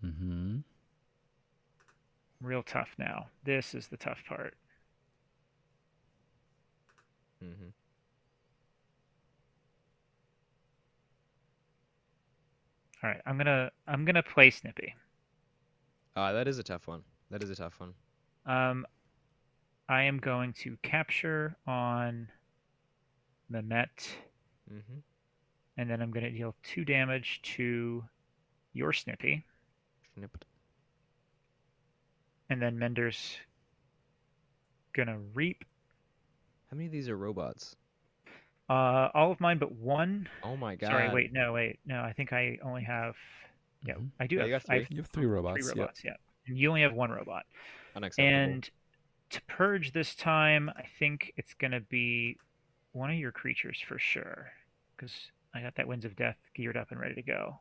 Mm-hmm. Real tough now. This is the tough part. Mm-hmm. All right, I'm gonna play Snippy. That is a tough one. That is a tough one. I am going to capture on Mehmet, Mm-hmm. and then I'm going to deal 2 damage to your Snippy, Snip. and then Mender's gonna reap. How many of these are robots? All of mine but one. Oh my Sorry, god. wait, no, I think I only have. Yeah, Mm-hmm. I do Yeah, have. you got I have 3. You have 3 robots. 3 Yep. robots. Yeah, and you only have 1 robot. Unacceptable. And to purge this time, I think it's gonna be one of your creatures for sure, because I got that Winds of Death geared up and ready to go.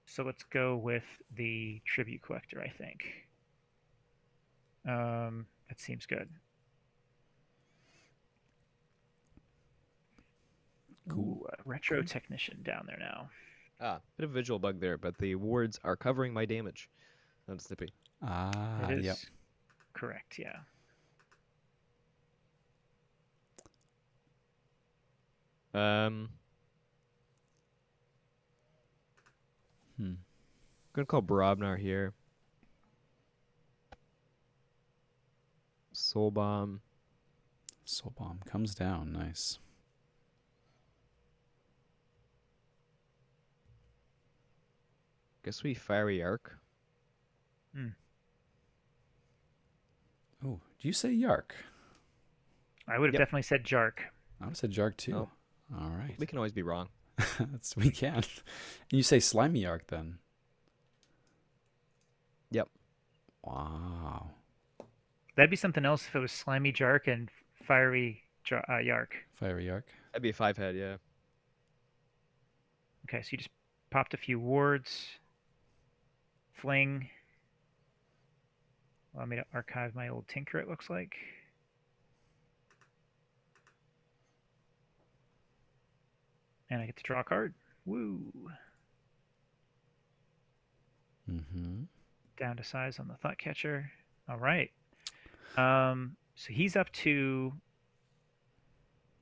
So let's go with the Tribute Collector, I think. That seems good. Cool. Ooh, a Retro Cool. Technician down there now. Bit of a visual bug there, but the wards are covering my damage. That's Snippy. Ah, That is yep. correct, yeah. Um, Hmm. I'm gonna call Barabnar here. Soul Bomb. Soul Bomb comes down. Nice. Guess we Fiery Arc. Oh, do you say Yark? I would have Yep. definitely said Jark. I would have said Jark too. Oh. All right. We can always be wrong. We can. And you say Slimy Yark then? Yep. Wow. That'd be something else if it was Slimy Jark and Fiery Yark. Fiery Yark. That'd be a 5-head, yeah. Okay, so you just popped a few wards. Fling. Allow me to archive my old Tinker, it looks like. And I get to draw a card. Woo! Mm-hmm. Down to size on the Thought Catcher. All right. So he's up to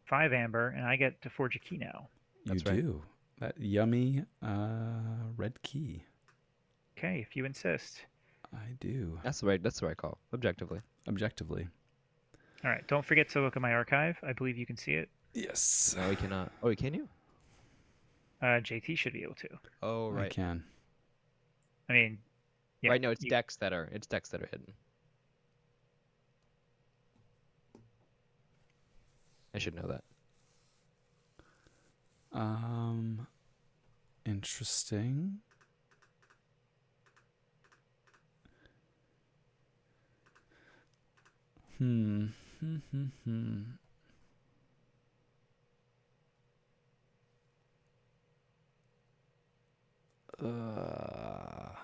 5 amber, and I get to forge a key now. You That's right. do. That yummy red key. Okay, if you insist. I do. That's the right call, objectively. Objectively. All right, don't forget to look at my archive. I believe you can see it. Yes. No, we cannot. Oh, can you? JT should be able to. Oh, I right. can. I mean, yeah. Right, no, it's decks that are hidden. I should know that. Interesting. Hmm. Uh,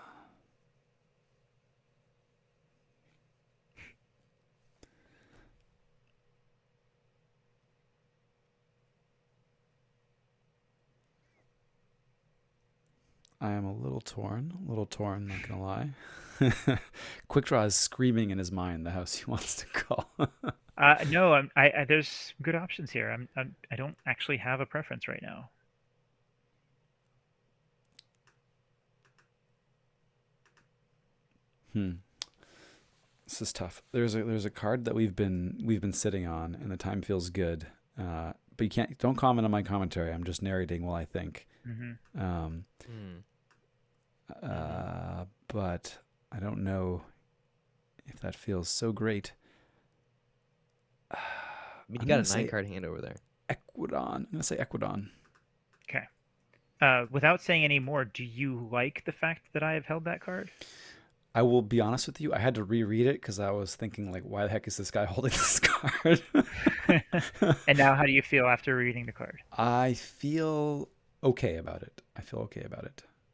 I am a little torn, not gonna lie. Quick Draw is screaming in his mind the house he wants to call. No, there's good options here. I don't actually have a preference right now. This is tough. There's a card that we've been sitting on, and the time feels good. But don't comment on my commentary. I'm just narrating while I think. Mm-hmm. But I don't know if that feels so great. I mean, I'm you got gonna a 9 say card hand over there. Equidon. I'm gonna say Equidon. Okay. Without saying any more, do you like the fact that I have held that card? I will be honest with you. I had to reread it because I was thinking, like, why the heck is this guy holding this card? And now, how do you feel after reading the card? I feel okay about it.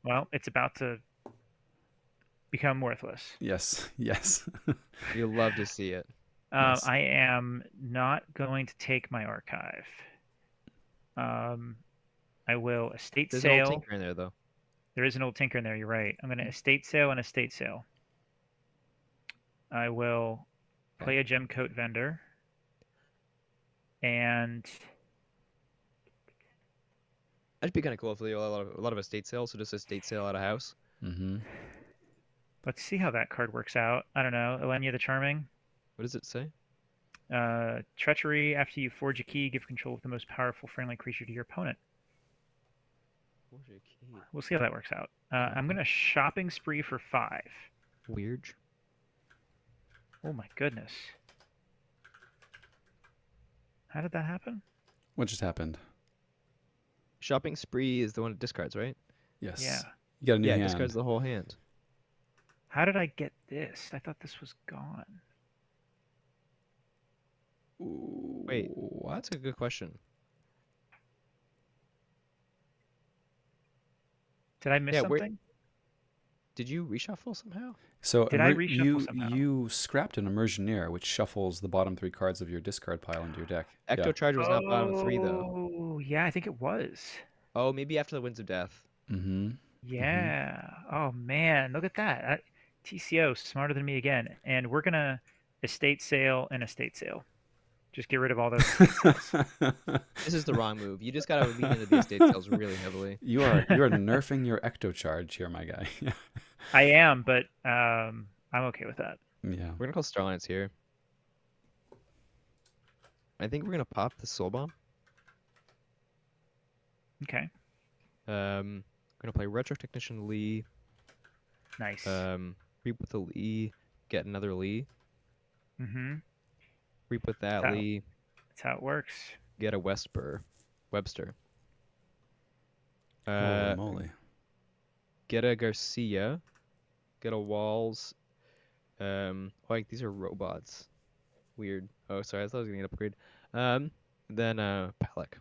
Well, it's about to become worthless. Yes. Yes. You love to see it. Yes. I am not going to take my archive. I will estate There's an old sale. tinker in there though. There is an old tinker in there. You're right. I'm going to estate sale and estate sale. I will play a gem coat vendor, and That'd be kind of cool if they allow a lot of estate sales, so just estate sale at a house. Mm-hmm. let's see how that card works out. I don't know. Elenia the Charming. What does it say? Treachery. After you forge a key, give control of the most powerful friendly creature to your opponent. Forge a key. We'll see how that works out. I'm going to shopping spree for 5. Weird. Oh my goodness. How did that happen? What just happened? Shopping spree is the one that discards, right? Yes. Yeah. You got a new Yeah, it hand. discards the whole hand. How did I get this? I thought this was gone. Ooh, Wait, what? That's a good question. Did I miss Yeah, where- something? Did you reshuffle somehow? So Did I reshuffle somehow? you scrapped an Immersioneer, which shuffles the bottom 3 cards of your discard pile into your deck. Ecto Yeah. Charge was not bottom 3 though. Oh, yeah, I think it was. Oh, maybe after the Winds of Death. Mm-hmm. Yeah. Oh man, look at that. TCO smarter than me again. And we're gonna estate sale and estate sale. Just get rid of all those estate sales. This is the wrong move. You just gotta lean into the estate sales really heavily. You are nerfing your Ecto Charge here, my guy. I am, but I'm okay with that. Yeah. We're gonna call Starlines here. I think we're gonna pop the Soul Bomb. Okay. We're gonna play Retro Technician Lee. Nice. Reap with the Lee, get another Lee. Mm-hmm. Reap with that Wow. Lee, That's how it works. get a Webster. Holy moly. Get a Garcia, get a Walls. Like these are robots. Weird. Oh, sorry, I thought I was gonna get an upgrade. Then Palak.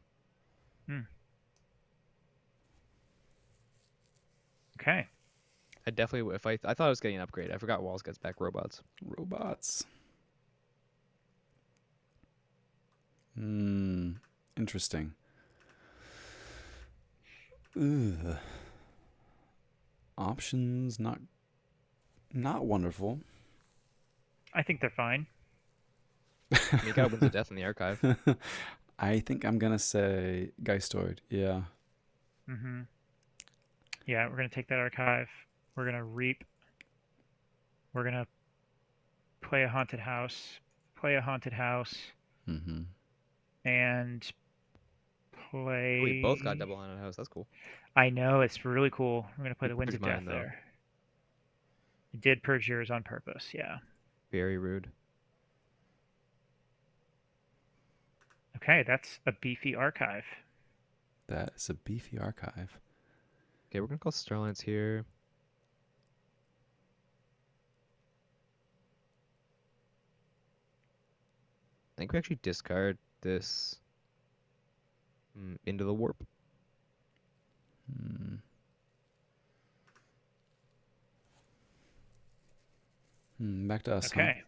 Okay. I definitely if I thought I was getting an upgrade. I forgot Walls gets back robots. Robots. Interesting. Ugh. Options not wonderful. I think they're fine. You got Winds of Death in the archive. I think I'm gonna say Geistoid. Yeah. Mm-hmm. Yeah, we're gonna take that archive. We're gonna reap. We're gonna play a haunted house. Mm-hmm. And play. We both got double on a house. That's cool. I know, it's really cool. We're gonna play You the Winds of purged Death mine, though. there. You did purge yours on purpose, yeah. Very rude. Okay, that's a beefy archive. That is a beefy archive. Okay, we're gonna call Starlines here. I think we actually discard this into the warp. Back to us. Okay.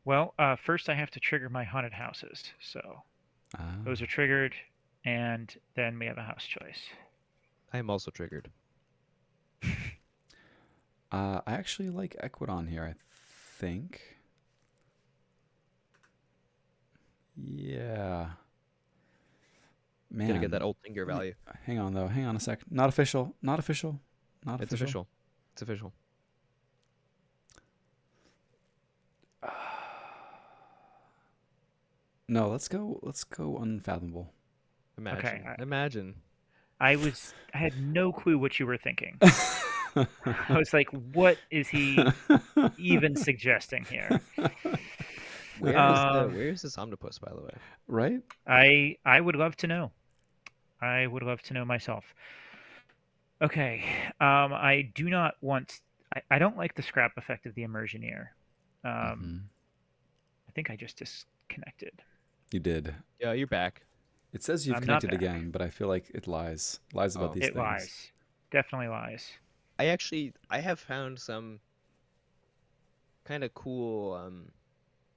Well, first I have to trigger my haunted houses. So Huh? those are triggered, and then we have a house choice. I am also triggered. I actually like Equidon here, I think. Yeah. Man. Gonna get that old finger value. Hang on, though. Hang on a sec. Not official. Not official. Not It's official. It's official. No, let's go unfathomable. Imagine. Okay, Imagine. I had no clue what you were thinking. I was like, what is he even suggesting here? Where is this Omnipus, by the way? Right? I would love to know. I would love to know myself. Okay. I do not want. I don't like the scrap effect of the Immersioneer. I think I just disconnected. You did. Yeah, you're back. It says you've I'm not connected back. again, but I feel like it lies about these It things. lies. Definitely lies. I have found some kind of cool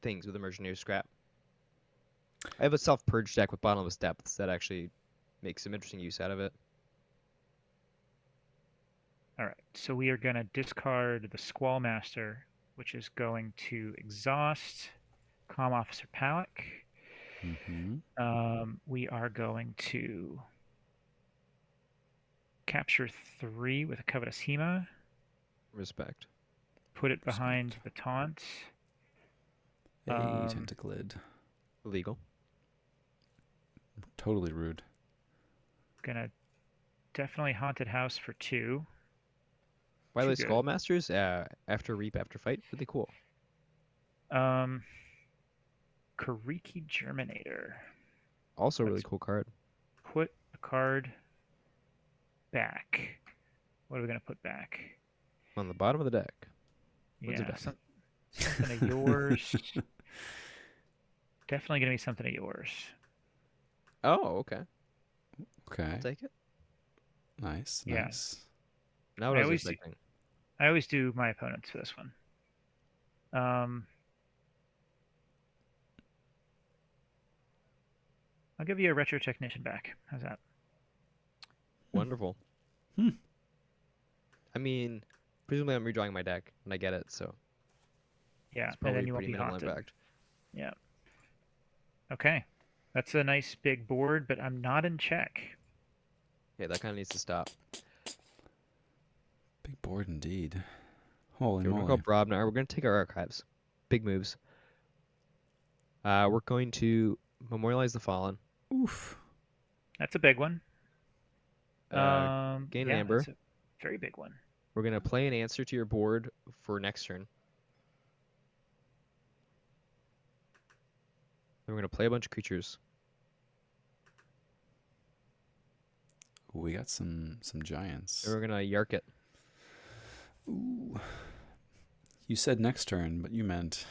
things with Emergenary Scrap. I have a self-purge deck with Bottomless Depths that actually makes some interesting use out of it. All right, so we are going to discard the Squall Master, which is going to exhaust Comm Officer Palak. We are going to capture 3 with a Covetous Hema, Respect. put it behind the taunt. A Tentaclid. Illegal. Totally rude. Gonna definitely Haunted House for 2. By the way, Too good. Skull Masters, after Reap, after Fight, really cool. Kariki Germinator. Also, really Let's cool card. Put a card back. What are we gonna put back? On the bottom of the deck. When's it Yeah, done? something of yours. Definitely gonna be something of yours. Oh, okay. Okay. I'll take it. Nice. Yeah. Nice. Now what I was expecting. I always do my opponents for this one. I'll give you a Retro Technician back. How's that? Wonderful. I mean, presumably I'm redrawing my deck when I get it, so Yeah, it's and probably then you won't pretty be minimal haunted. impact. Yeah. Okay. That's a nice big board, but I'm not in check. Yeah, that kind of needs to stop. Big board indeed. Holy Okay, we're moly. gonna go Brobnar. We're gonna take our archives. Big moves. We're going to Memorialize the Fallen. Oof. That's a big one. Gain an Amber. That's a very big one. We're gonna play an answer to your board for next turn. Then we're gonna play a bunch of creatures. We got some giants. And we're gonna Yark it. Ooh. You said next turn, but you meant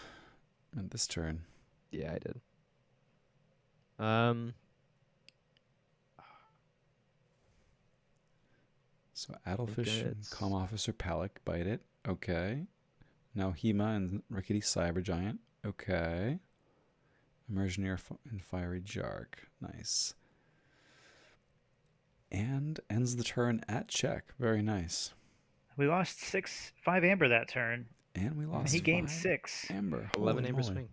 this turn. Yeah, I did. So Addlefish and Comm Officer Palak bite it. Okay. Now Hema and Rickety Cyber Giant. Okay. Emergenary and Fiery Jark. Nice. And ends the turn at check. Very nice. We lost 5 Amber that turn. And we lost He gained 5 6. Amber. 11 Holy Amber moly. swing.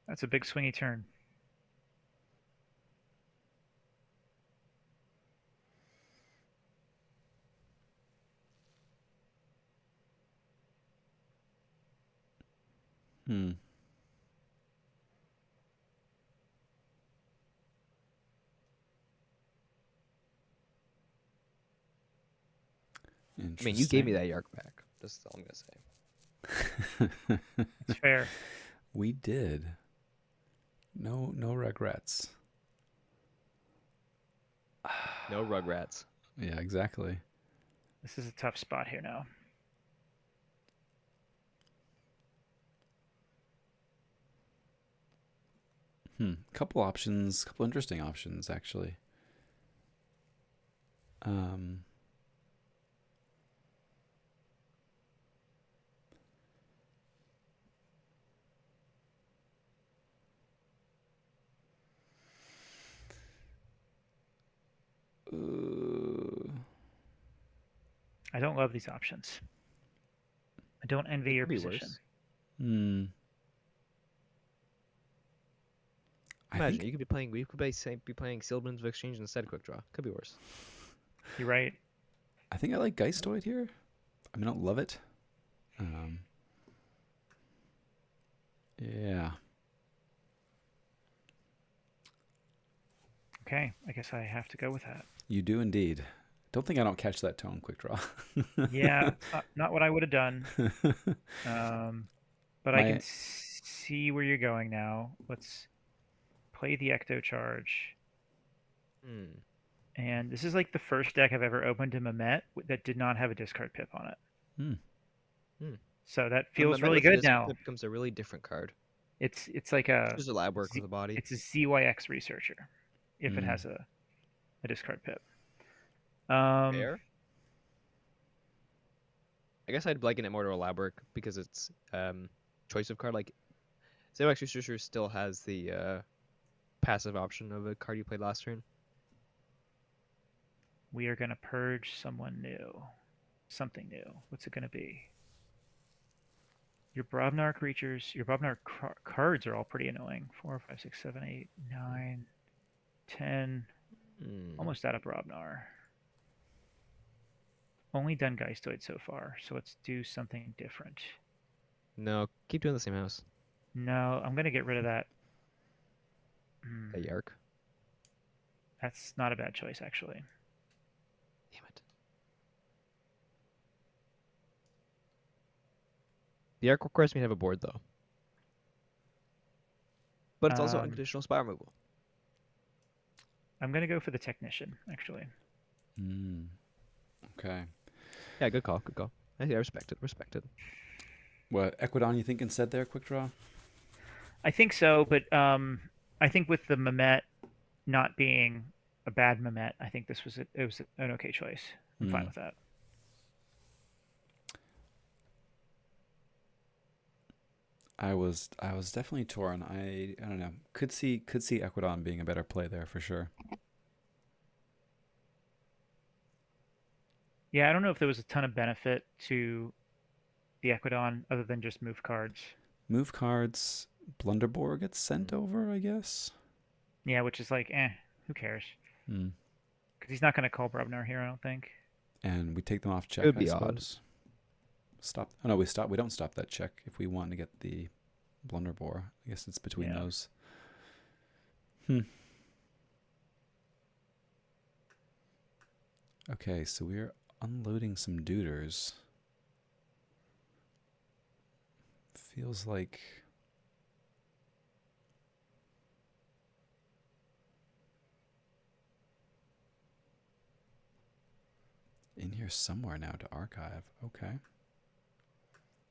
That's a big swingy turn. I mean, you gave me that Yark back. That's all I'm gonna say. It's fair. We did. No regrets. No Rugrats. Yeah, exactly. This is a tough spot here now. Couple options, couple interesting options actually. I don't love these options. I don't envy your position. Imagine you could be playing. We could be playing Sylvan's of Exchange instead. Quick draw could be worse. You're right. I think I like Geistoid here. I mean, I don't love it. Yeah. Okay, I guess I have to go with that. You do indeed. Don't think I don't catch that tone, quick draw. Yeah, not what I would have done. But I can see where you're going now. Let's play the Ecto Charge. And this is like the first deck I've ever opened in Mamet that did not have a discard pip on it. So that feels really good now. It becomes a really different card. It's like a just a lab work with the body. It's a ZYX Researcher if it has a discard pip. Fair. I guess I'd liken it more to a lab work because it's choice of card. Like Zero Executioner still has the passive option of a card you played last turn. We are going to purge someone new. Something new. What's it going to be? Your Brobnar creatures, your Brobnar cards are all pretty annoying. 4, 5, 6, 7, 8, 9, 10. Almost out of Brobnar. Only done Geistoid so far, so let's do something different. No, keep doing the same house. No, I'm going to get rid of that. A Yark. That's not a bad choice, actually. Damn it. The Yark requires me to have a board, though. But it's also unconditional spy removal. I'm going to go for the Technician, actually. Okay. Yeah, good call. Good call. I respect it. Respect it. What, Equidon, you think instead there, quick draw? I think so, but I think with the Mamet not being a bad Mamet, I think it was an okay choice. I'm fine with that. I was definitely torn. I don't know. Could see Equidon being a better play there for sure. Yeah, I don't know if there was a ton of benefit to the Equidon other than just move cards. Move cards, Blunderbore gets sent over, I guess. Yeah, which is like, who cares? Because he's not going to call Brubner here, I don't think. And we take them off check, It would I be suppose. Stop. Oh no, we don't stop that check if we want to get the Blunderbore. I guess it's between those. Okay, so we're unloading some duders. Feels like in here somewhere now to archive. Okay.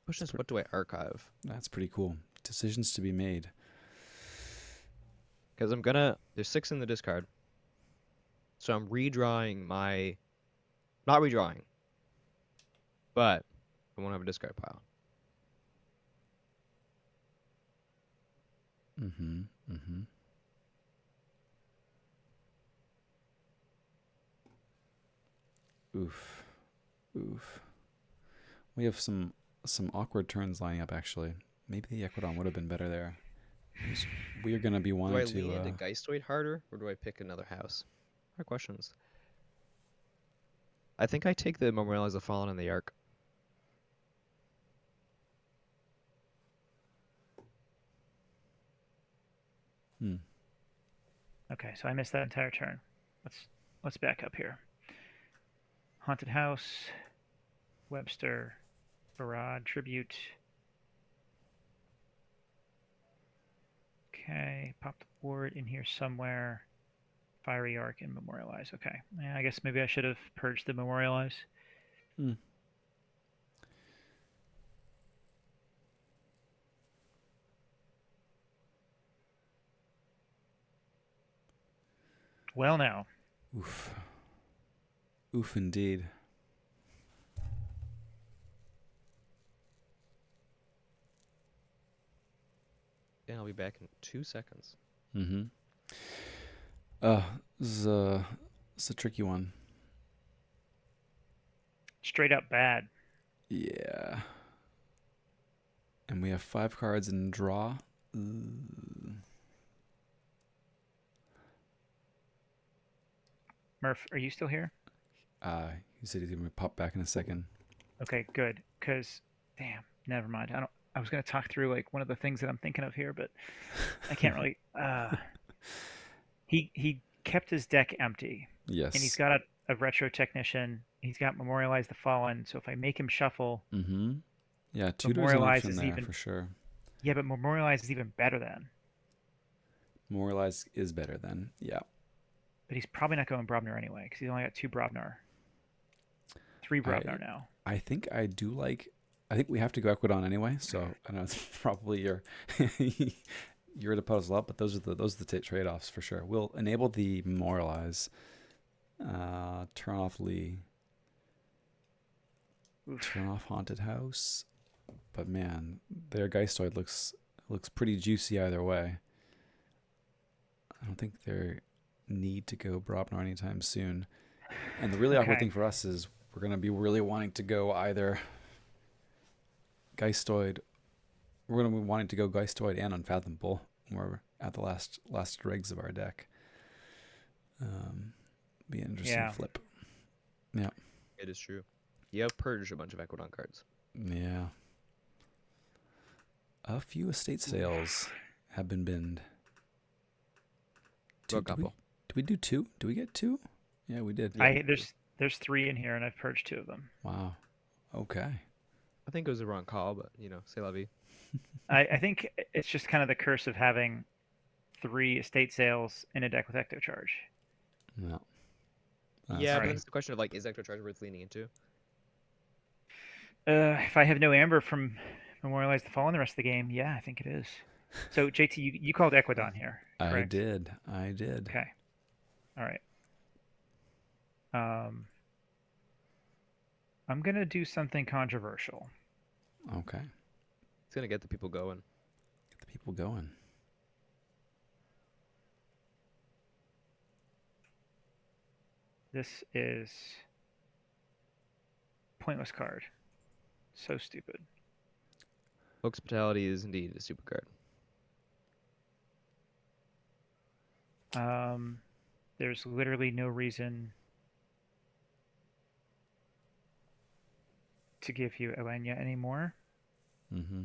Question is, what do I archive? That's pretty cool. Decisions to be made. Because there's 6 in the discard. So I'm redrawing not redrawing, but I won't have a discard pile. Oof. We have some awkward turns lining up, actually. Maybe the Equidon would have been better there. We are going to be wanting to... Do I lean into Geistoid harder, or do I pick another house? Hard questions. I think I take the Memorialize the Fallen and the Arc. Okay, so I missed that entire turn. Let's back up here. Haunted House, Webster, Barad, Tribute. Okay, pop the board in here somewhere. Fiery Arc and Memorialize. Okay, yeah, I guess maybe I should have purged the Memorialize. Well, now. Oof, indeed. And I'll be back in 2 seconds. This is a tricky one. Straight up bad. Yeah. And we have 5 cards in draw. Murph, are you still here? He said he's going to pop back in a second. Okay, good. Because, damn, never mind. I was going to talk through like one of the things that I'm thinking of here, but I can't really. He kept his deck empty. Yes. And he's got a retro technician. He's got Memorialize the Fallen. So if I make him shuffle, yeah, Tutor's an option there for sure. Yeah, but Memorialize is even better then. Memorialize is better then. Yeah. But he's probably not going Brobnar anyway because he's only got 2 Brobnar. 3 Brobnar now. I think we have to go Equidon anyway, so I know it's probably you're to puzzle up, but those are the trade-offs for sure. We'll enable the Memorialize, turn off Lee. Oof. Turn off Haunted House. But man, their Geistoid looks pretty juicy either way. I don't think they need to go Brobnar anytime soon. And the really awkward Okay. thing for us is we're going to be really wanting to go either Geistoid. We're going to be wanting to go Geistoid and Unfathomable when we're at the last dregs of our deck. Be an interesting Yeah. flip. Yeah. It is true. You have purged a bunch of Equidon cards. Yeah. A few estate sales have been binned. A couple. Did we do 2? Did we get 2? Yeah, we did. Yeah. There's 3 in here, and I've purged 2 of them. Wow. Okay. I think it was the wrong call, but c'est la vie. I think it's just kind of the curse of having 3 estate sales in a deck with Ecto Charge. No. Yeah, right. but then it's the question of like, is Ecto Charge worth leaning into? If I have no Amber from Memorialize the Fallen the rest of the game, yeah, I think it is. So JT, you called Equidon here, correct? I did. Okay. All right. I'm gonna do something controversial. Okay. It's gonna get the people going. Get the people going. This is pointless card. So stupid. Hospitality is indeed a stupid card. There's literally no reason to give you Elenia anymore. Mm-hmm.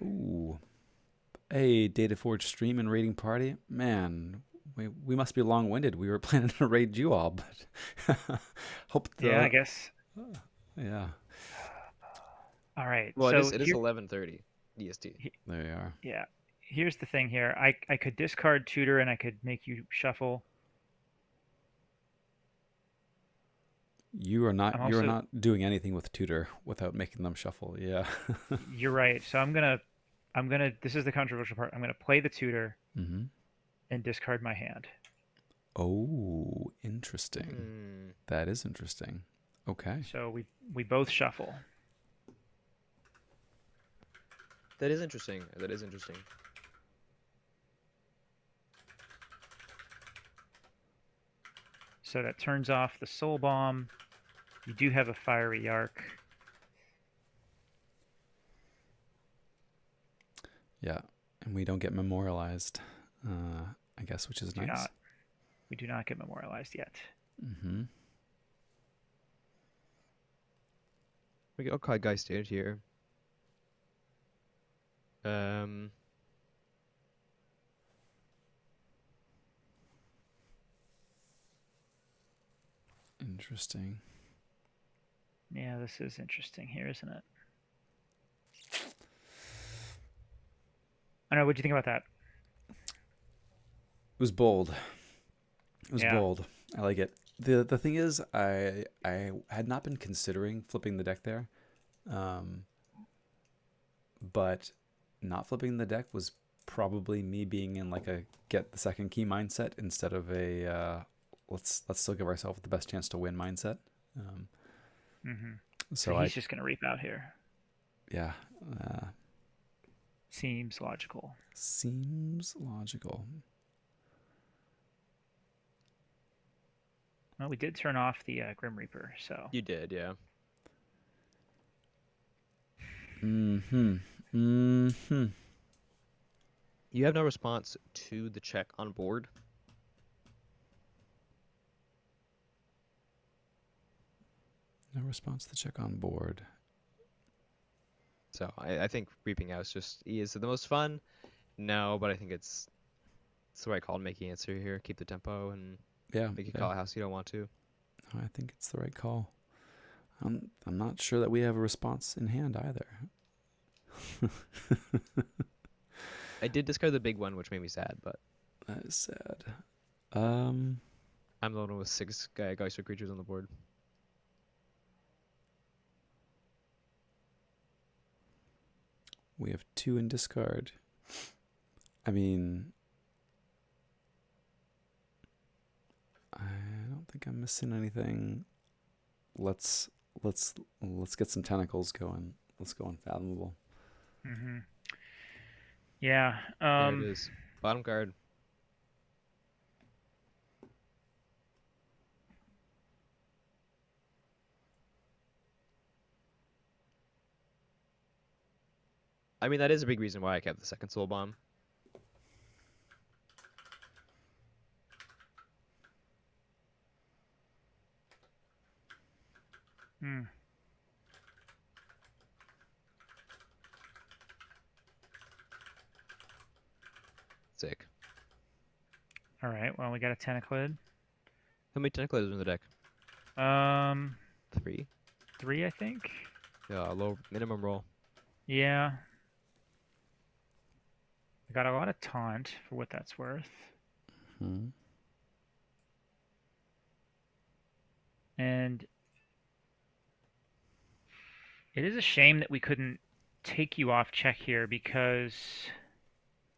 Ooh. Hey, Data Forge stream and raiding party. Man, we must be long-winded. We were planning to raid you all, but hope the... Yeah, I guess. Yeah. All right. Well, so it is 11:30 EST. There you are. Yeah. Here's the thing here. I could discard Tutor and I could make you shuffle. You are not doing anything with Tutor without making them shuffle. Yeah. You're right. So I'm gonna this is the controversial part. I'm gonna play the Tutor Mm-hmm. and discard my hand. Oh, interesting. That is interesting. Okay. So we both shuffle. That is interesting. That is interesting. So that turns off the Soul Bomb. You do have a Fiery Arc. Yeah, and we don't get memorialized, I guess, which is nice. We do not get memorialized yet. Mm-hmm. We get okay, guys, stayed here. Interesting. Yeah, this is interesting here, isn't it? I don't know. What do you think about that? It was bold. It was bold. I like it. The thing is, I had not been considering flipping the deck there, but not flipping the deck was probably me being in like a get the second key mindset instead of a let's still give ourselves the best chance to win mindset. So he's just gonna reap out here. Yeah. Seems logical. Seems logical. Well, we did turn off the Grim Reaper, so. You did, yeah. Mm-hmm. Mm-hmm. You have no response to the check on board. No response to the check on board. So I think Reaping House is the most fun. No, but I think it's the right call to make the answer here. Keep the tempo and make you call a house you don't want to. I think it's the right call. I'm not sure that we have a response in hand either. I did discard the big one, which made me sad, but that is sad. I'm the one with 6 Geister creatures on the board. We have 2 in discard. I mean, think I'm missing anything. Let's get some tentacles going. Let's go unfathomable. Mm-hmm. Yeah. There it is. Bottom card. I mean, that is a big reason why I kept the second Soul Bomb. Hmm. Sick. All right. Well, we got a Tentaclid. How many tentacles in the deck? 3. 3, I think. Yeah, low minimum roll. Yeah. I got a lot of taunt for what that's worth. Hmm. And it is a shame that we couldn't take you off check here because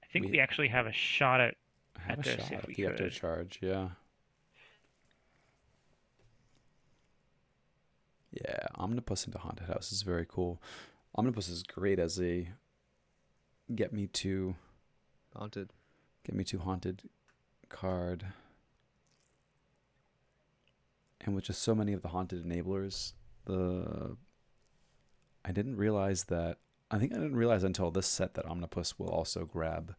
I think we actually have a shot at have a this shot if at we the could. ecto charge. Yeah. Yeah, Omnipus into Haunted House is very cool. Omnipus is great as a get me to Haunted card. And with just so many of the haunted enablers, I didn't realize until this set that Omnipus will also grab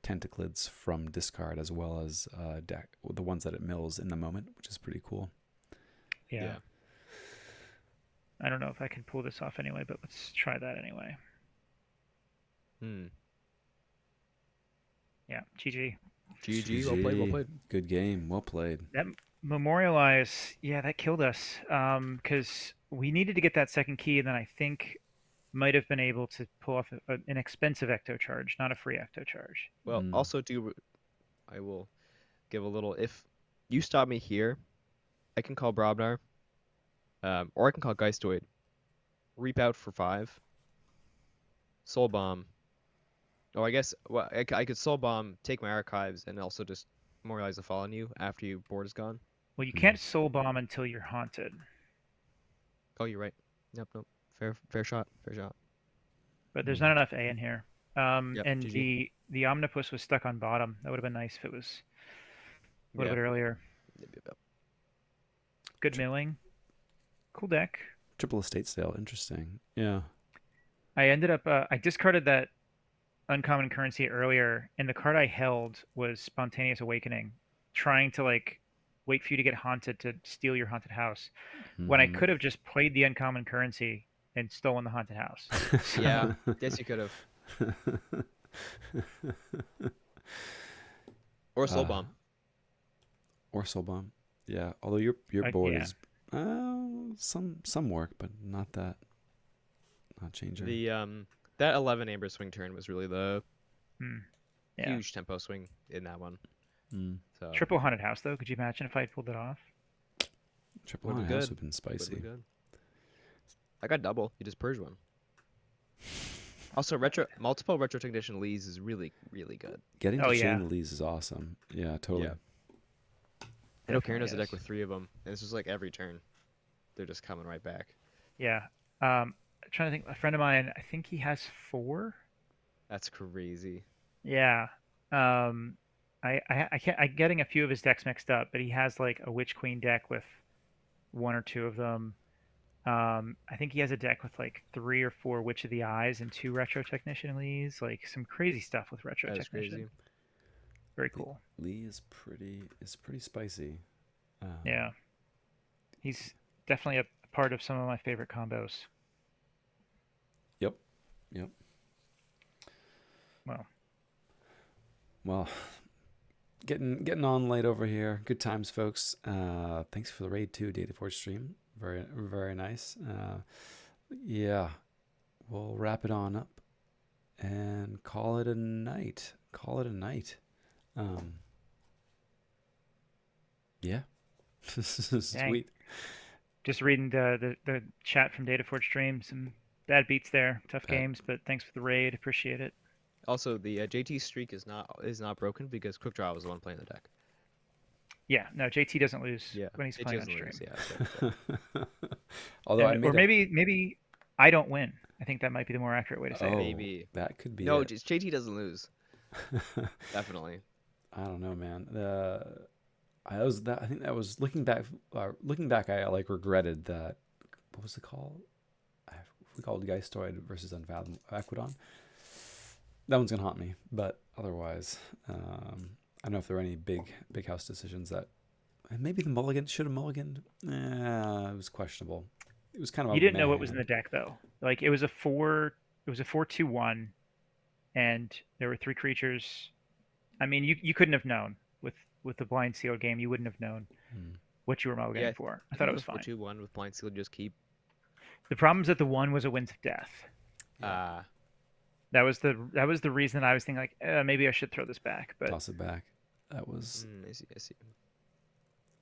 Tentaclids from discard as well as deck the ones that it mills in the moment, which is pretty cool. Yeah. I don't know if I can pull this off anyway, but let's try that anyway. Yeah, GG. GG, well played, well played. Good game, well played. That Memorialize, yeah, that killed us. Because we needed to get that second key, and then I think might have been able to pull off an expensive ecto charge, not a free ecto charge. Well, also I will give a little. If you stop me here, I can call Brobnar, or I can call Geistoid. Reap out for 5. Soul Bomb. Oh, I guess I could Soul Bomb, take my archives, and also just Memorialize the Fall on you after your board is gone. Well, you can't soul bomb until you're haunted. Oh, you're right. Nope. Fair shot. But there's not enough A in here. And GG. the Omnipus was stuck on bottom. That would have been nice if it was a little bit earlier. Yep. Good milling. Cool deck. Triple Estate Sale, interesting. Yeah. I ended up I discarded that uncommon currency earlier, and the card I held was Spontaneous Awakening, trying to like wait for you to get haunted to steal your haunted house. When I could have just played the uncommon currency and stolen the haunted house. Yeah, guess you could have. Or Soul Bomb. Or Soul Bomb. Yeah, although your board is some work, but not changer. The that 11 Amber swing turn was really the huge tempo swing in that one. So. Triple haunted house though, could you imagine if I pulled it off? Triple haunted house would have been spicy. Good. I got double. You just purge one. Also, multiple retro technician leads is really, really good. Getting to chain leads is awesome. Yeah, totally. Yeah. I know Karen has a deck with 3 of them, and it's just like every turn, they're just coming right back. Yeah. I'm trying to think. A friend of mine, I think he has 4. That's crazy. Yeah. I'm getting a few of his decks mixed up, but he has like a Witch Queen deck with 1 or 2 of them. I think he has a deck with like 3 or 4 Witch of the Eyes and 2 Retro Technician Lees. Like some crazy stuff with Retro That's Technician. Crazy. Very cool. Lee is pretty spicy. Yeah. He's definitely a part of some of my favorite combos. Yep. Well, getting on late over here. Good times, folks. Thanks for the raid too, Data Forge stream. Very, very nice. Yeah, we'll wrap it on up and call it a night. Yeah. Sweet. Just reading the chat from Data Forge stream. Some bad beats there. Tough games, but thanks for the raid. Appreciate it. Also, the JT streak is not broken because Quick Draw was the one playing the deck. Yeah, no, JT doesn't lose Yeah, when he's it playing on doesn't stream. lose. Yeah, so. Although I Or made a maybe I don't win. I think that might be the more accurate way to say it. oh Maybe. that could be No, it. JT doesn't lose. Definitely. I don't know, man. I think that was looking back. Looking back, I like regretted that. What was it called? We called Geistoid versus Unfathom Aquidon. That one's gonna haunt me. But otherwise, I don't know if there were any big house decisions that maybe the mulligan should have mulliganed. It was questionable. It was kind of You a didn't meh know what was in the hand. deck though. Like it was a 4-2-1, and there were 3 creatures. I mean, you couldn't have known with the blind sealed game. You wouldn't have known Hmm. what you were Yeah, mulliganing for. I I thought think it it was was fine. 4-2-1 with blind seal. Just keep. The problem is that the 1 was a Winds of Death. Yeah. That was the reason I was thinking like maybe I should throw this back, but Toss it back. That was I see. I see.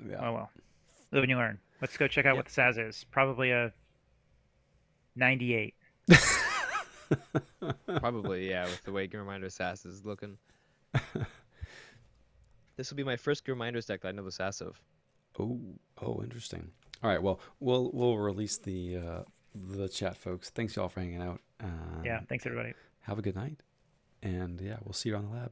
yeah. oh well. Live and you learn. Let's go check out Yep. what the Saz is. Probably a 98. Probably, yeah, with the way Grimminder Sass is looking. This will be my first Grimminders deck that I know the Sass of. Oh, interesting. All right, well, we'll release the chat, folks. Thanks y'all for hanging out. Yeah, thanks everybody. Have a good night, and yeah, we'll see you on the lab.